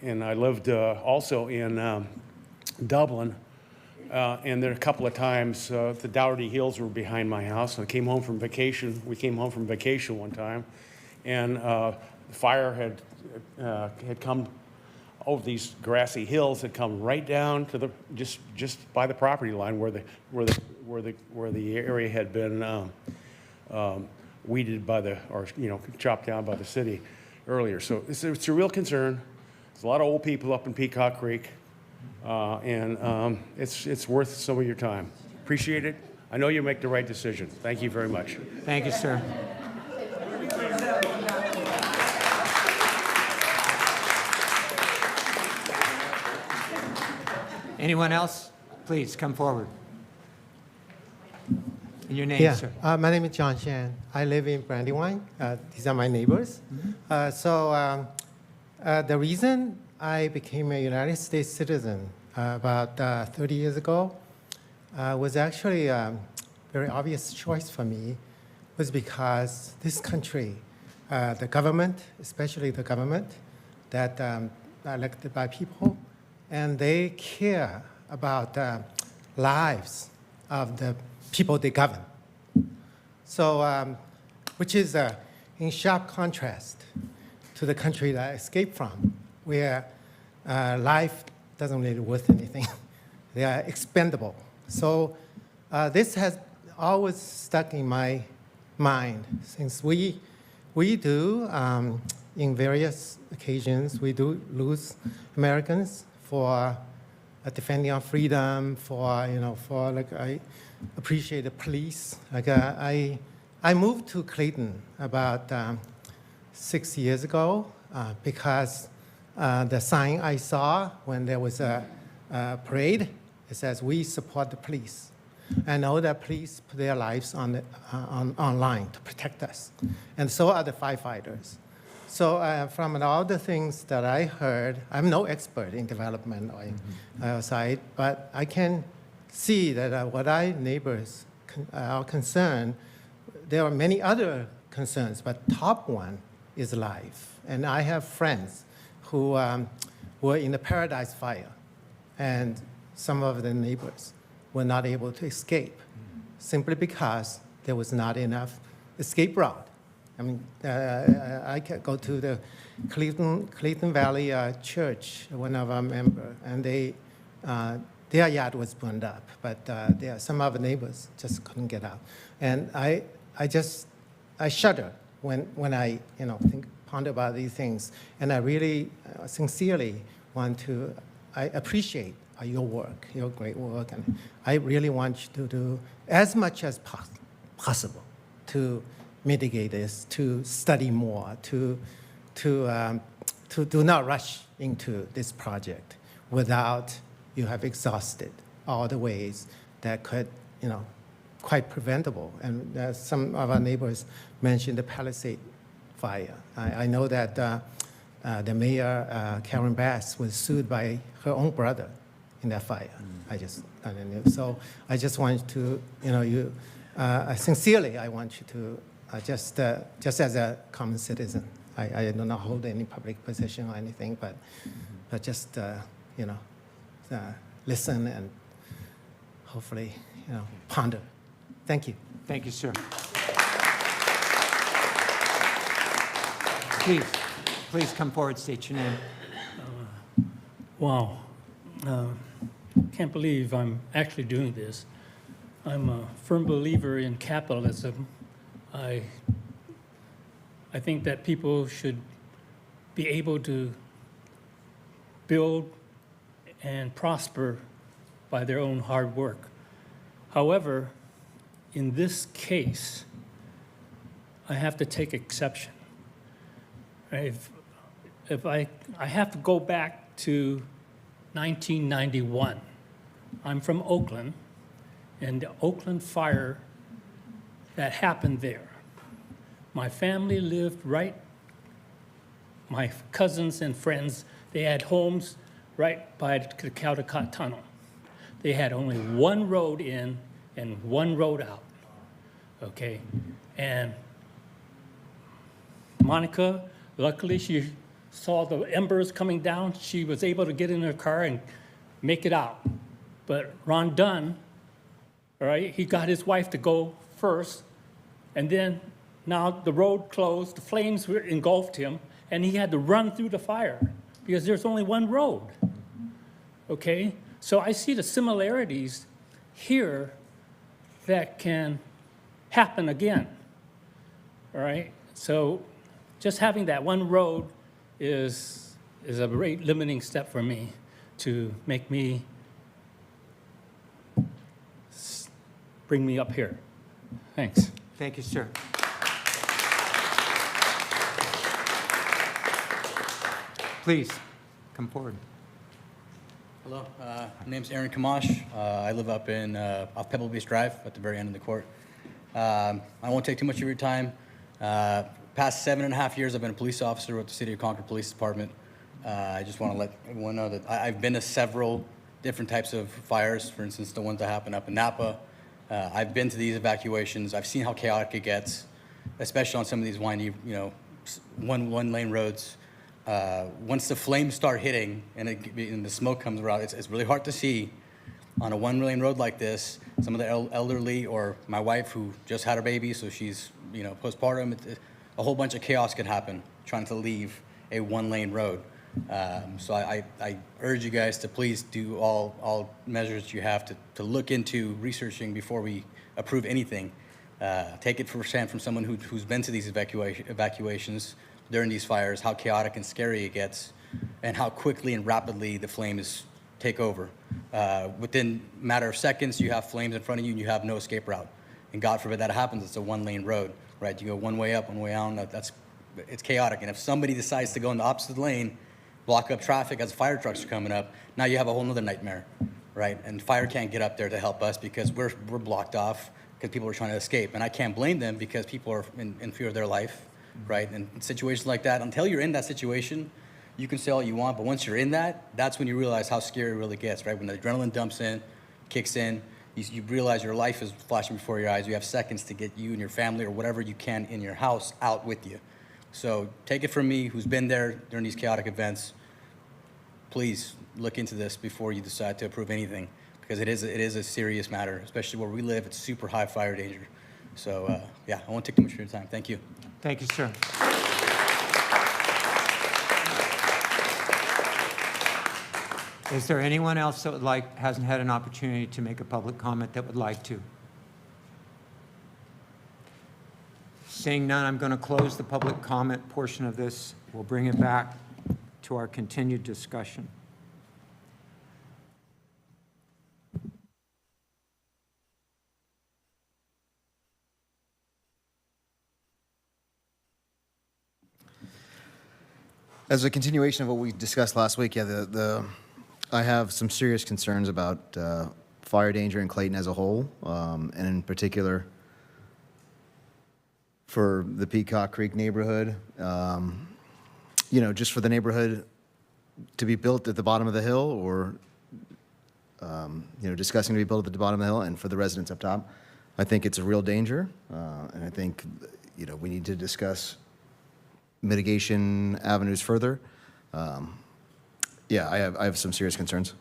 And I lived also in Dublin, and there a couple of times the Dougherty Hills were behind my house. I came home from vacation. We came home from vacation one time, and the fire had come over these grassy hills, had come right down to just by the property line where the area had been weeded chopped down by the city earlier. So it's a real concern. There's a lot of old people up in Peacock Creek, and it's worth some of your time. Appreciate it. I know you make the right decision. Thank you very much. Thank you, sir. Anyone else? Please come forward. And your name, sir? My name is John Shan. I live in Brandywine. These are my neighbors. The reason I became a United States citizen about 30 years ago was actually a very obvious choice for me, was because this country, the government, especially the government that elected by people, and they care about lives of the people they govern. So, which is in sharp contrast to the country that I escaped from, where life doesn't really worth anything. They are expendable. So this has always stuck in my mind, since we do, in various occasions, we do lose Americans for defending our freedom, I appreciate the police. I moved to Clayton about 6 years ago because the sign I saw when there was a parade, it says, "We support the police." I know that police put their lives online to protect us, and so are the firefighters. So from all the things that I heard, I'm no expert in development or outside, but I can see that what our neighbors are concerned, there are many other concerns, but top one is life. And I have friends who were in the Paradise Fire, and some of the neighbors were not able to escape simply because there was not enough escape route. I mean, I can go to the Clayton Valley Church, one of our members, and their yard was burned up, but some of the neighbors just couldn't get out. And I shudder when I think ponder about these things. And I really sincerely I appreciate your work, your great work. And I really want you to do as much as possible to mitigate this, to study more, to do not rush into this project without you have exhausted all the ways that could, quite preventable. And some of our neighbors mentioned the Palisade fire. I know that the mayor, Karen Bass, was sued by her own brother in that fire. I knew. So I just want to, sincerely, I want you to just as a common citizen. I do not hold any public position or anything, but just listen and hopefully ponder. Thank you. Thank you, sir. Please come forward, state your name. Wow. Can't believe I'm actually doing this. I'm a firm believer in capitalism. I think that people should be able to build and prosper by their own hard work. However, in this case, I have to take exception. If I have to go back to 1991. I'm from Oakland, and the Oakland fire that happened there. My family lived my cousins and friends, they had homes right by the Caldecott Tunnel. They had only one road in and one road out, okay? And Monica, luckily she saw the embers coming down. She was able to get in her car and make it out. But Ron Dunn, all right, he got his wife to go first, and then now the road closed, the flames engulfed him, and he had to run through the fire because there's only one road, okay? So I see the similarities here that can happen again, all right? So just having that one road is a great limiting step for me to make me, bring me up here. Thanks. Thank you, sir. Please, come forward. Hello, my name's Aaron Kamash. I live up in off Pebble Beach Drive at the very end of the court. I won't take too much of your time. Past 7.5 years, I've been a police officer with the City of Concord Police Department. I just want to let everyone know that I've been to several different types of fires, for instance, the ones that happen up in Napa. I've been to these evacuations. I've seen how chaotic it gets, especially on some of these windy, one-lane roads. Once the flames start hitting and the smoke comes around, it's really hard to see on a one-lane road like this. Some of the elderly or my wife who just had her baby, so she's postpartum. A whole bunch of chaos could happen trying to leave a one-lane road. So I urge you guys to please do all measures you have to look into researching before we approve anything. Take it firsthand from someone who's been to these evacuations during these fires, how chaotic and scary it gets, and how quickly and rapidly the flames take over. Within a matter of seconds, you have flames in front of you and you have no escape route. And God forbid that happens, it's a one-lane road, right? You go one way up, one way down, it's chaotic. And if somebody decides to go in the opposite lane, block up traffic as fire trucks are coming up, now you have a whole nother nightmare, right? And fire can't get up there to help us because we're blocked off because people are trying to escape. And I can't blame them because people are in fear of their life, right? And in situations like that, until you're in that situation, you can say all you want, but once you're in that, that's when you realize how scary it really gets, right? When the adrenaline dumps in, kicks in, you realize your life is flashing before your eyes. You have seconds to get you and your family or whatever you can in your house out with you. So take it from me, who's been there during these chaotic events. Please look into this before you decide to approve anything, because it is a serious matter, especially where we live. It's super high fire danger. So yeah, I won't take too much of your time. Thank you. Thank you, sir. Is there anyone else that hasn't had an opportunity to make a public comment that would like to? Seeing none, I'm going to close the public comment portion of this. We'll bring it back to our continued discussion. As a continuation of what we discussed last week, yeah, I have some serious concerns about fire danger in Clayton as a whole, and in particular for the Peacock Creek neighborhood. You know, just for the neighborhood to be built at the bottom of the hill, or you know, discussing to be built at the bottom of the hill, and for the residents up top. I think it's a real danger, and I think, you know, we need to discuss mitigation avenues further. Yeah, I have some serious concerns.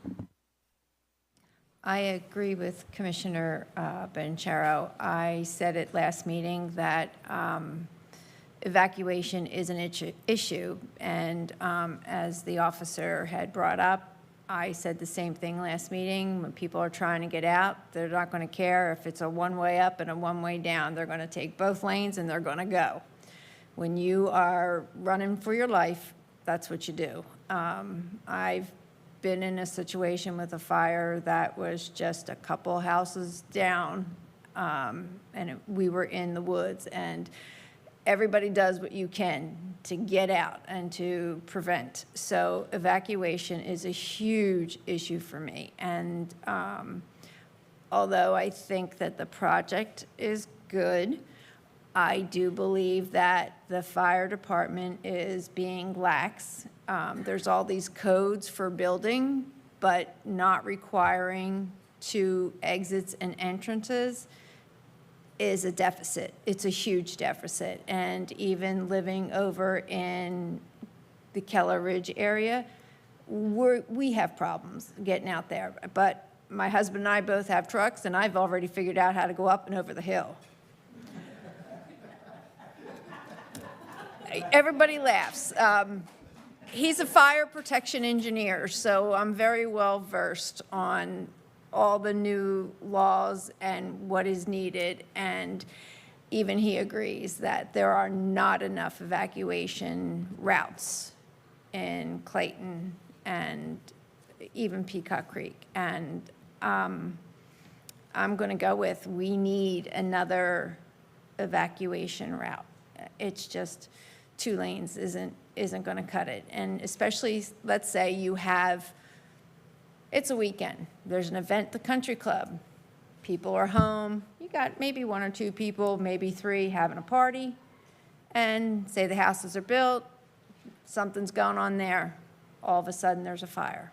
I agree with Commissioner Benchero. I said at last meeting that evacuation is an issue, and as the officer had brought up, I said the same thing last meeting. When people are trying to get out, they're not going to care if it's a one-way up and a one-way down. They're going to take both lanes and they're going to go. When you are running for your life, that's what you do. I've been in a situation with a fire that was just a couple houses down, and we were in the woods, and everybody does what you can to get out and to prevent. So evacuation is a huge issue for me. And although I think that the project is good, I do believe that the fire department is being lax. There's all these codes for building, but not requiring 2 exits and entrances is a deficit. It's a huge deficit. And even living over in the Keller Ridge area, we have problems getting out there. But my husband and I both have trucks, and I've already figured out how to go up and over the hill. Everybody laughs. He's a fire protection engineer, so I'm very well versed on all the new laws and what is needed. And even he agrees that there are not enough evacuation routes in Clayton and even Peacock Creek. And I'm going to go with, we need another evacuation route. It's just 2 lanes isn't going to cut it. And especially, let's say you have, it's a weekend, there's an event at the country club, people are home, you got maybe 1 or 2 people, maybe 3 having a party, and say the houses are built, something's going on there, all of a sudden there's a fire.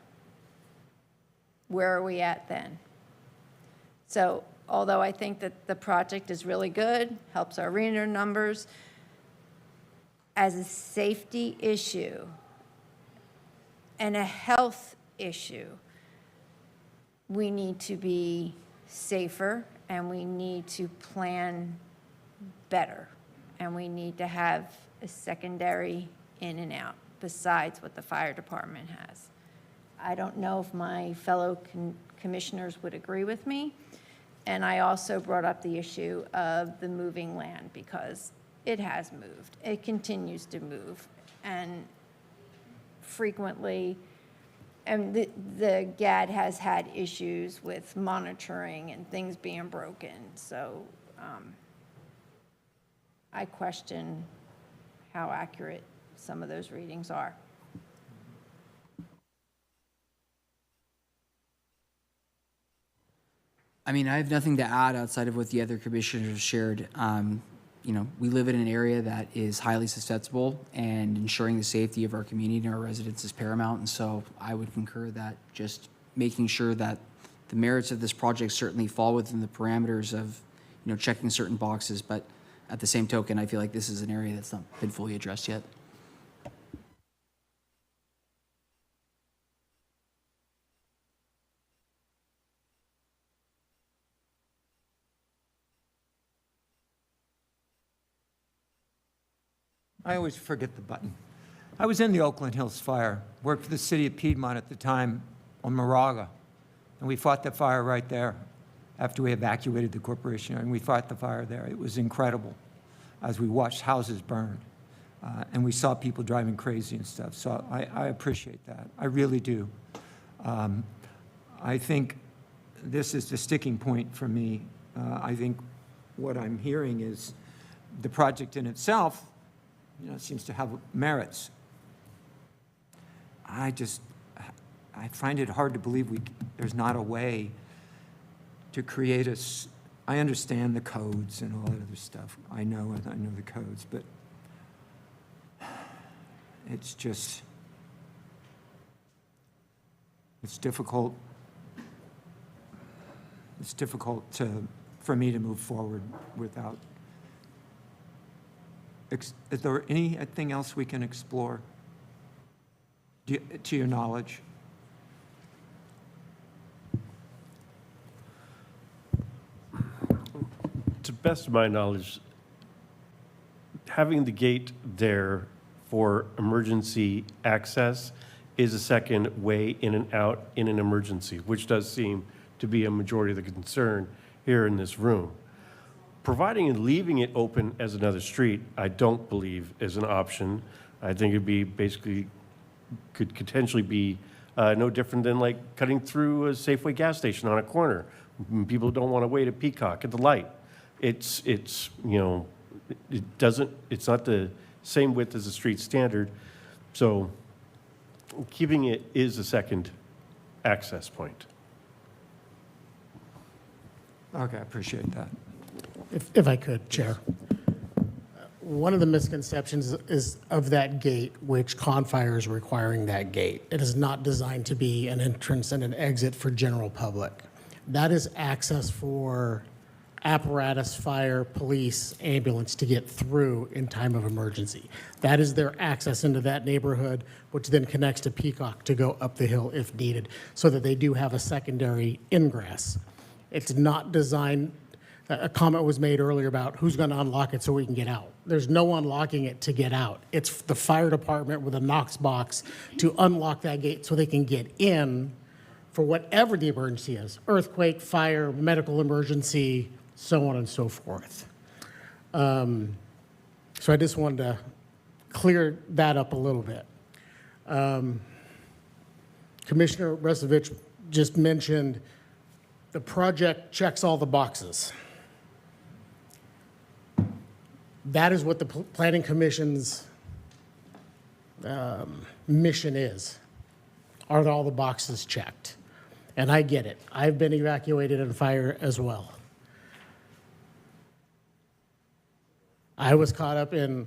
Where are we at then? So although I think that the project is really good, helps our reader numbers, as a safety issue and a health issue, we need to be safer, and we need to plan better, and we need to have a secondary in and out besides what the fire department has. I don't know if my fellow commissioners would agree with me, and I also brought up the issue of the moving land, because it has moved. It continues to move, and frequently, and the GAD has had issues with monitoring and things being broken. So I question how accurate some of those readings are. I mean, I have nothing to add outside of what the other commissioners shared. You know, we live in an area that is highly susceptible, and ensuring the safety of our community and our residents is paramount. And so I would concur that just making sure that the merits of this project certainly fall within the parameters of, you know, checking certain boxes. But at the same token, I feel like this is an area that's not been fully addressed yet. I always forget the button. I was in the Oakland Hills fire, worked for the city of Piedmont at the time on Moraga, and we fought the fire right there after we evacuated the corporation, and we fought the fire there. It was incredible. as we watched houses burn. And we saw people driving crazy and stuff. So I appreciate that. I really do. I think this is the sticking point for me. I think what I'm hearing is the project in itself, seems to have merits. I find it hard to believe there's not a way to create I understand the codes and all that other stuff. I know the codes, but it's difficult. It's difficult for me to move forward without. Is there anything else we can explore, to your knowledge? To the best of my knowledge, having the gate there for emergency access is a second way in and out in an emergency, which does seem to be a majority of the concern here in this room. Providing and leaving it open as another street, I don't believe is an option. I think it'd be could potentially be no different than like cutting through a Safeway gas station on a corner. People don't want to wait at Peacock at the light. It's not the same width as the street standard. So keeping it is a second access point. Okay, I appreciate that. If I could, Chair. One of the misconceptions is of that gate, which Confire is requiring that gate. It is not designed to be an entrance and an exit for general public. That is access for apparatus, fire, police, ambulance to get through in time of emergency. That is their access into that neighborhood, which then connects to Peacock to go up the hill if needed, so that they do have a secondary ingress. It's not designed, a comment was made earlier about who's going to unlock it so we can get out. There's no unlocking it to get out. It's the fire department with a Knox box to unlock that gate so they can get in for whatever the emergency is, earthquake, fire, medical emergency, so on and so forth. So I just wanted to clear that up a little bit. Commissioner Resevich just mentioned the project checks all the boxes. That is what the Planning Commission's mission is. Are all the boxes checked? And I get it. I've been evacuated in fire as well. I was caught up in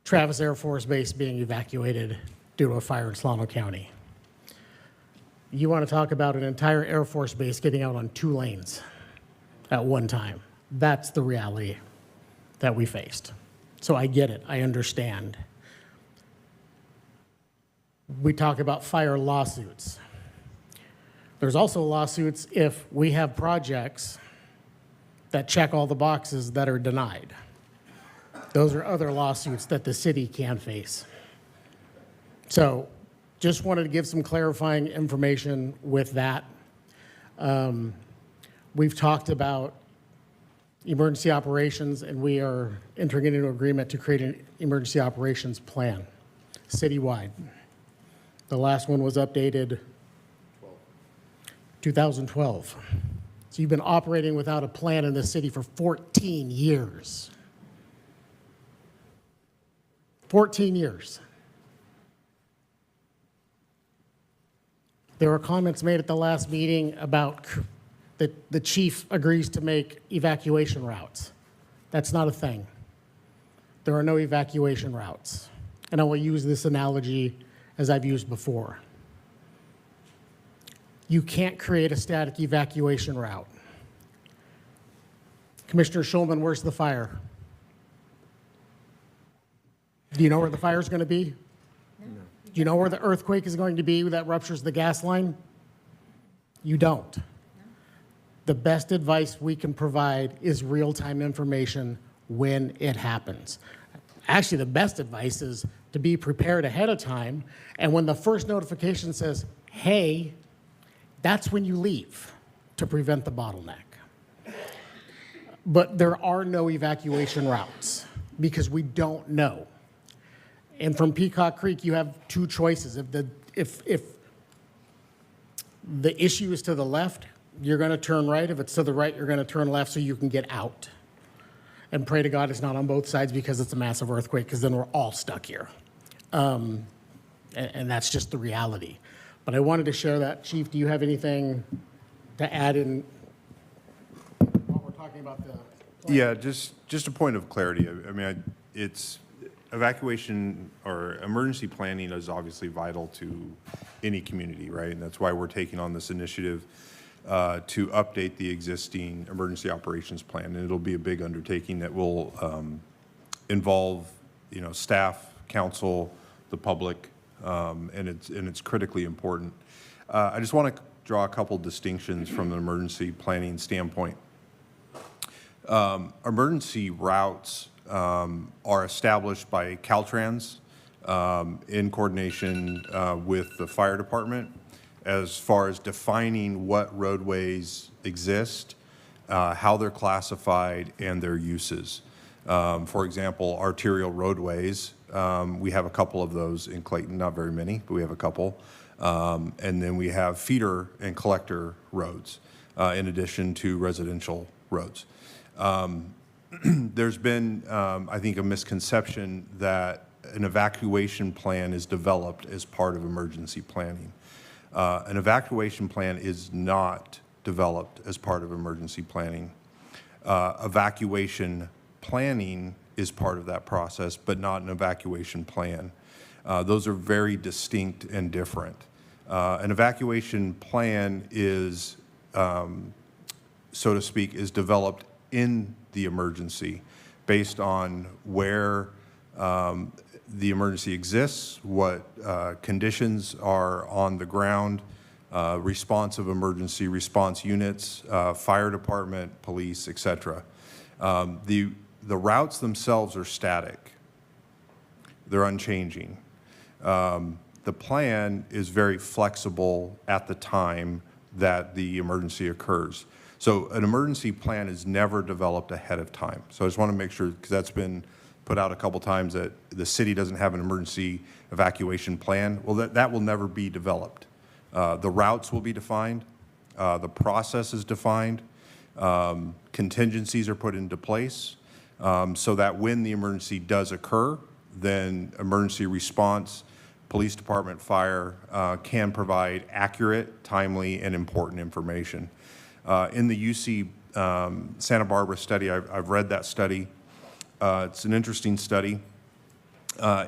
Travis Air Force Base being evacuated due to a fire in Solano County. You want to talk about an entire Air Force Base getting out on 2 lanes at one time. That's the reality that we faced. So I get it. I understand. We talk about fire lawsuits. There's also lawsuits if we have projects that check all the boxes that are denied. Those are other lawsuits that the city can face. So just wanted to give some clarifying information with that. We've talked about emergency operations, and we are entering into an agreement to create an emergency operations plan citywide. The last one was updated 2012. So you've been operating without a plan in the city for 14 years. 14 years. There were comments made at the last meeting about that the chief agrees to make evacuation routes. That's not a thing. There are no evacuation routes. And I will use this analogy as I've used before. You can't create a static evacuation route. Commissioner Schulman, where's the fire? Do you know where the fire is going to be? No. Do you know where the earthquake is going to be that ruptures the gas line? You don't. No. The best advice we can provide is real-time information when it happens. Actually, the best advice is to be prepared ahead of time, and when the first notification says, hey, that's when you leave to prevent the bottleneck. but there are no evacuation routes because we don't know. And from Peacock Creek, you have two choices. If the issue is to the left, you're going to turn right. If it's to the right, you're going to turn left so you can get out. And pray to God it's not on both sides because it's a massive earthquake, because then we're all stuck here. And that's just the reality. But I wanted to share that. Chief, do you have anything to add in while we're talking about the plan? Yeah, just a point of clarity. I mean, it's evacuation or emergency planning is obviously vital to any community, right? And that's why we're taking on this initiative to update the existing emergency operations plan. And it'll be a big undertaking that will involve, staff, council, the public, and it's critically important. I just want to draw a couple distinctions from an emergency planning standpoint. Emergency routes are established by Caltrans in coordination with the fire department as far as defining what roadways exist, how they're classified, and their uses. For example, arterial roadways, we have a couple of those in Clayton, not very many, but we have a couple. And then we have feeder and collector roads, in addition to residential roads. There's been, I think, a misconception that an evacuation plan is developed as part of emergency planning. An evacuation plan is not developed as part of emergency planning. Evacuation planning is part of that process, but not an evacuation plan. Those are very distinct and different. An evacuation plan is, so to speak, is developed in the emergency based on where the emergency exists, what conditions are on the ground, response of emergency response units, fire department, police, et cetera. The routes themselves are static. They're unchanging. The plan is very flexible at the time that the emergency occurs. So an emergency plan is never developed ahead of time. So I just want to make sure, because that's been put out a couple times, that the city doesn't have an emergency evacuation plan. Well, that will never be developed. The routes will be defined. The process is defined. Contingencies are put into place so that when the emergency does occur, then emergency response, police department, fire can provide accurate, timely, and important information. In the UC Santa Barbara study, I've read that study. It's an interesting study.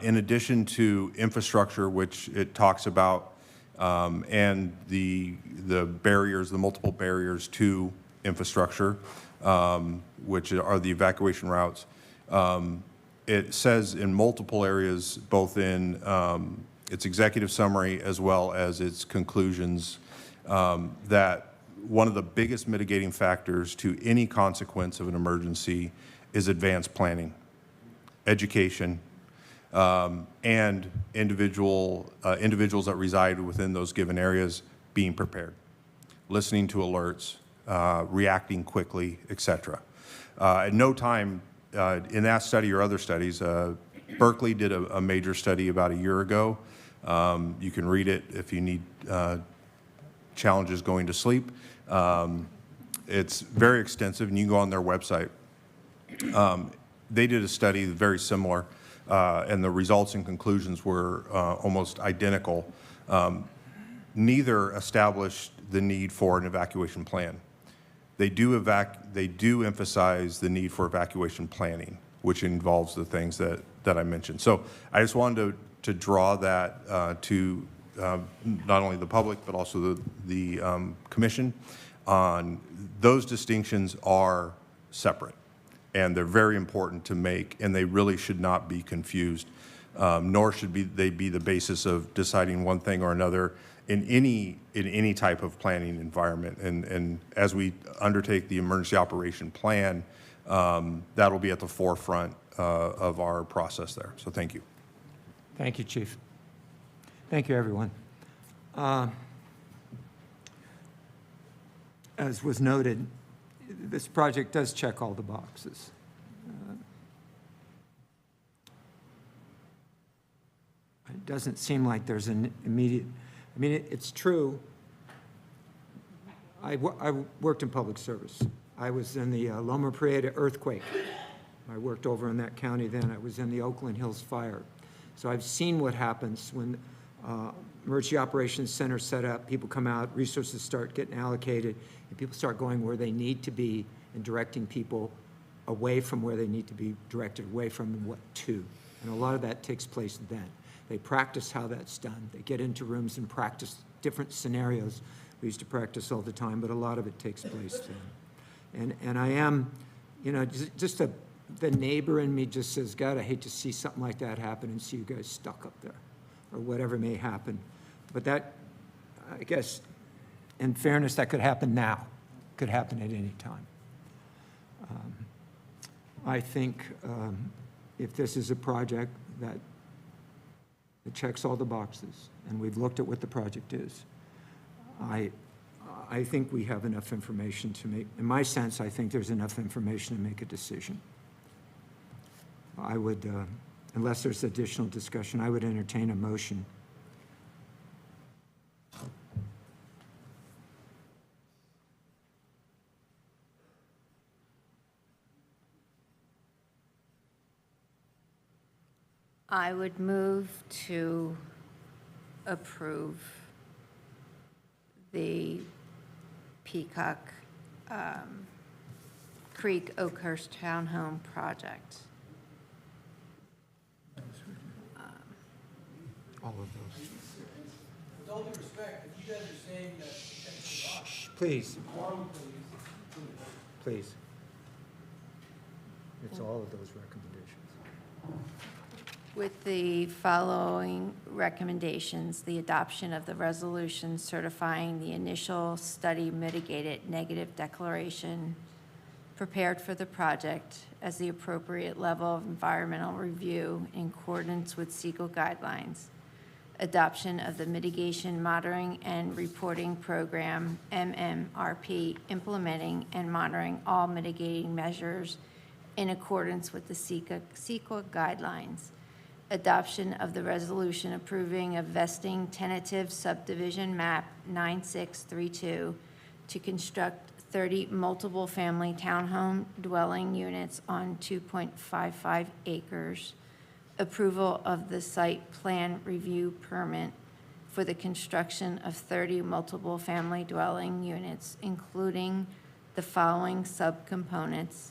In addition to infrastructure, which it talks about, and the barriers, the multiple barriers to infrastructure, which are the evacuation routes, it says in multiple areas, both in its executive summary as well as its conclusions, that one of the biggest mitigating factors to any consequence of an emergency is advanced planning, education, and individuals that reside within those given areas being prepared, listening to alerts, reacting quickly, et cetera. At no time in that study or other studies, Berkeley did a major study about a year ago. You can read it if you need challenges going to sleep. It's very extensive, and you can go on their website. They did a study very similar, and the results and conclusions were almost identical. Neither established the need for an evacuation plan. They do emphasize the need for evacuation planning, which involves the things that I mentioned. So I just wanted to draw that to not only the public, but also the commission on those distinctions are separate, and they're very important to make, and they really should not be confused, nor should they be the basis of deciding one thing or another in any type of planning environment. And as we undertake the emergency operation plan, that'll be at the forefront of our process there. So thank you. Thank you, Chief. Thank you, everyone. As was noted, this project does check all the boxes. It doesn't seem like there's an immediate, I mean, it's true. I worked in public service. I was in the Loma Prieta earthquake. I worked over in that county then. I was in the Oakland Hills fire. So I've seen what happens when emergency operations center set up, people come out, resources start getting allocated, and people start going where they need to be and directing people away from where they need to be directed, away from what to. And a lot of that takes place then. They practice how that's done. They get into rooms and practice different scenarios. We used to practice all the time, but a lot of it takes place then. And I am, you know, just the neighbor in me just says, God, I hate to see something like that happen and see you guys stuck up there, or whatever may happen. But that, I guess, in fairness, that could happen now. Could happen at any time. I think if this is a project that checks all the boxes, and we've looked at what the project is, I think we have enough information to make, in my sense, I think there's enough information to make a decision. I would, unless there's additional discussion, I would entertain a motion. I would move to approve the Peacock Creek Oakhurst Townhome project. All of those. With all due respect, if you guys are saying that Shh, please. Please. It's all of those recommendations. With the following recommendations, the adoption of the resolution certifying the initial study mitigated negative declaration prepared for the project as the appropriate level of environmental review in accordance with CEQA guidelines. Adoption of the Mitigation Monitoring and Reporting Program, MMRP, implementing and monitoring all mitigating measures in accordance with the CEQA guidelines. Adoption of the resolution approving a vesting tentative subdivision map 9632 to construct 30 multiple-family townhome dwelling units on 2.55 acres. Approval of the site plan review permit for the construction of 30 multiple-family dwelling units, including the following subcomponents: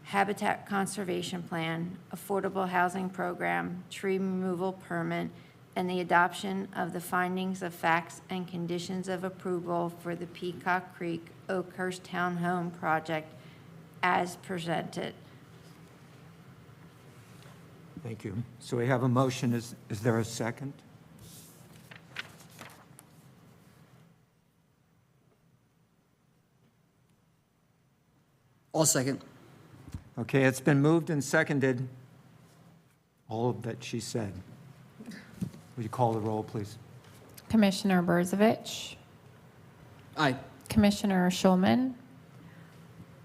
habitat conservation plan, affordable housing program, tree removal permit, and the adoption of the findings of facts and conditions of approval for the Peacock Creek Oakhurst Townhome project as presented. Thank you. So we have a motion. Is there a second? I'll second. Okay, it's been moved and seconded, all of that she said. Would you call the roll, please? Commissioner Berzovich? Aye. Commissioner Schulman?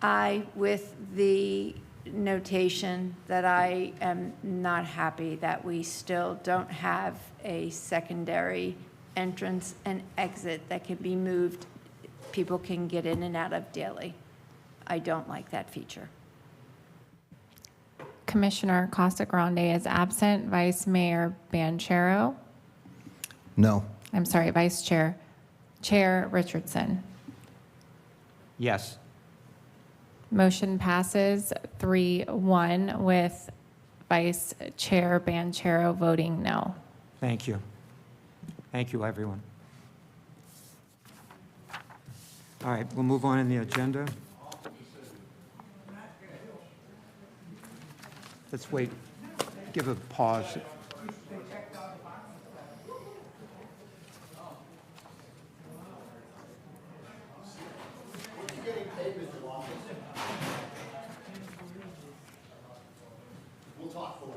I, with the notation that I am not happy that we still don't have a secondary entrance and exit that can be moved, people can get in and out of daily. I don't like that feature. Commissioner Casagrande is absent. Vice Mayor Banchero? No. I'm sorry, Vice Chair. Chair Richardson? Yes. Motion passes 3-1 with Vice Chair Banchero voting no. Thank you. Thank you, everyone. All right, we'll move on in the agenda. Let's wait, give a pause. We'll talk for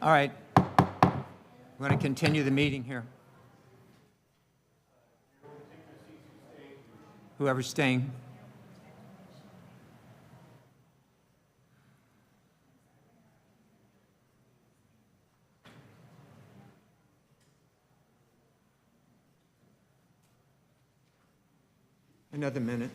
All right. We're going to continue the meeting here. Whoever's staying. Another minute.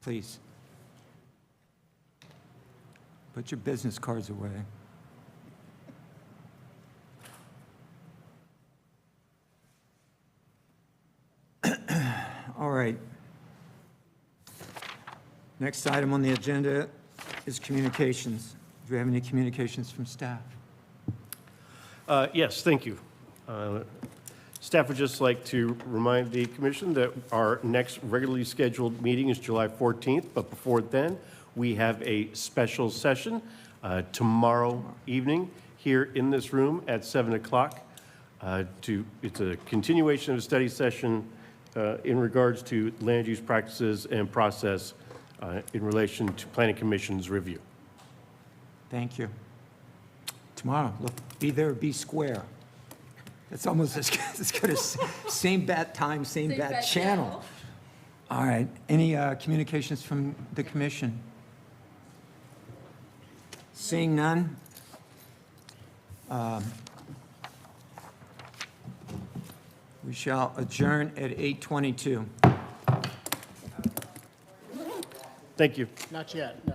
Please. Put your business cards away. All right. Next item on the agenda is communications. Do we have any communications from staff? Yes, thank you. Staff would just like to remind the commission that our next regularly scheduled meeting is July 14th, but before then, we have a special session tomorrow evening here in this room at 7 o'clock. It's a continuation of a study session in regards to land use practices and process in relation to Planning Commission's review. Thank you. Tomorrow, look, be there, be square. It's almost as good as same bad time, same bad channel. All right. Any communications from the commission? Seeing none? We shall adjourn at 8:22. Thank you. Not yet, no.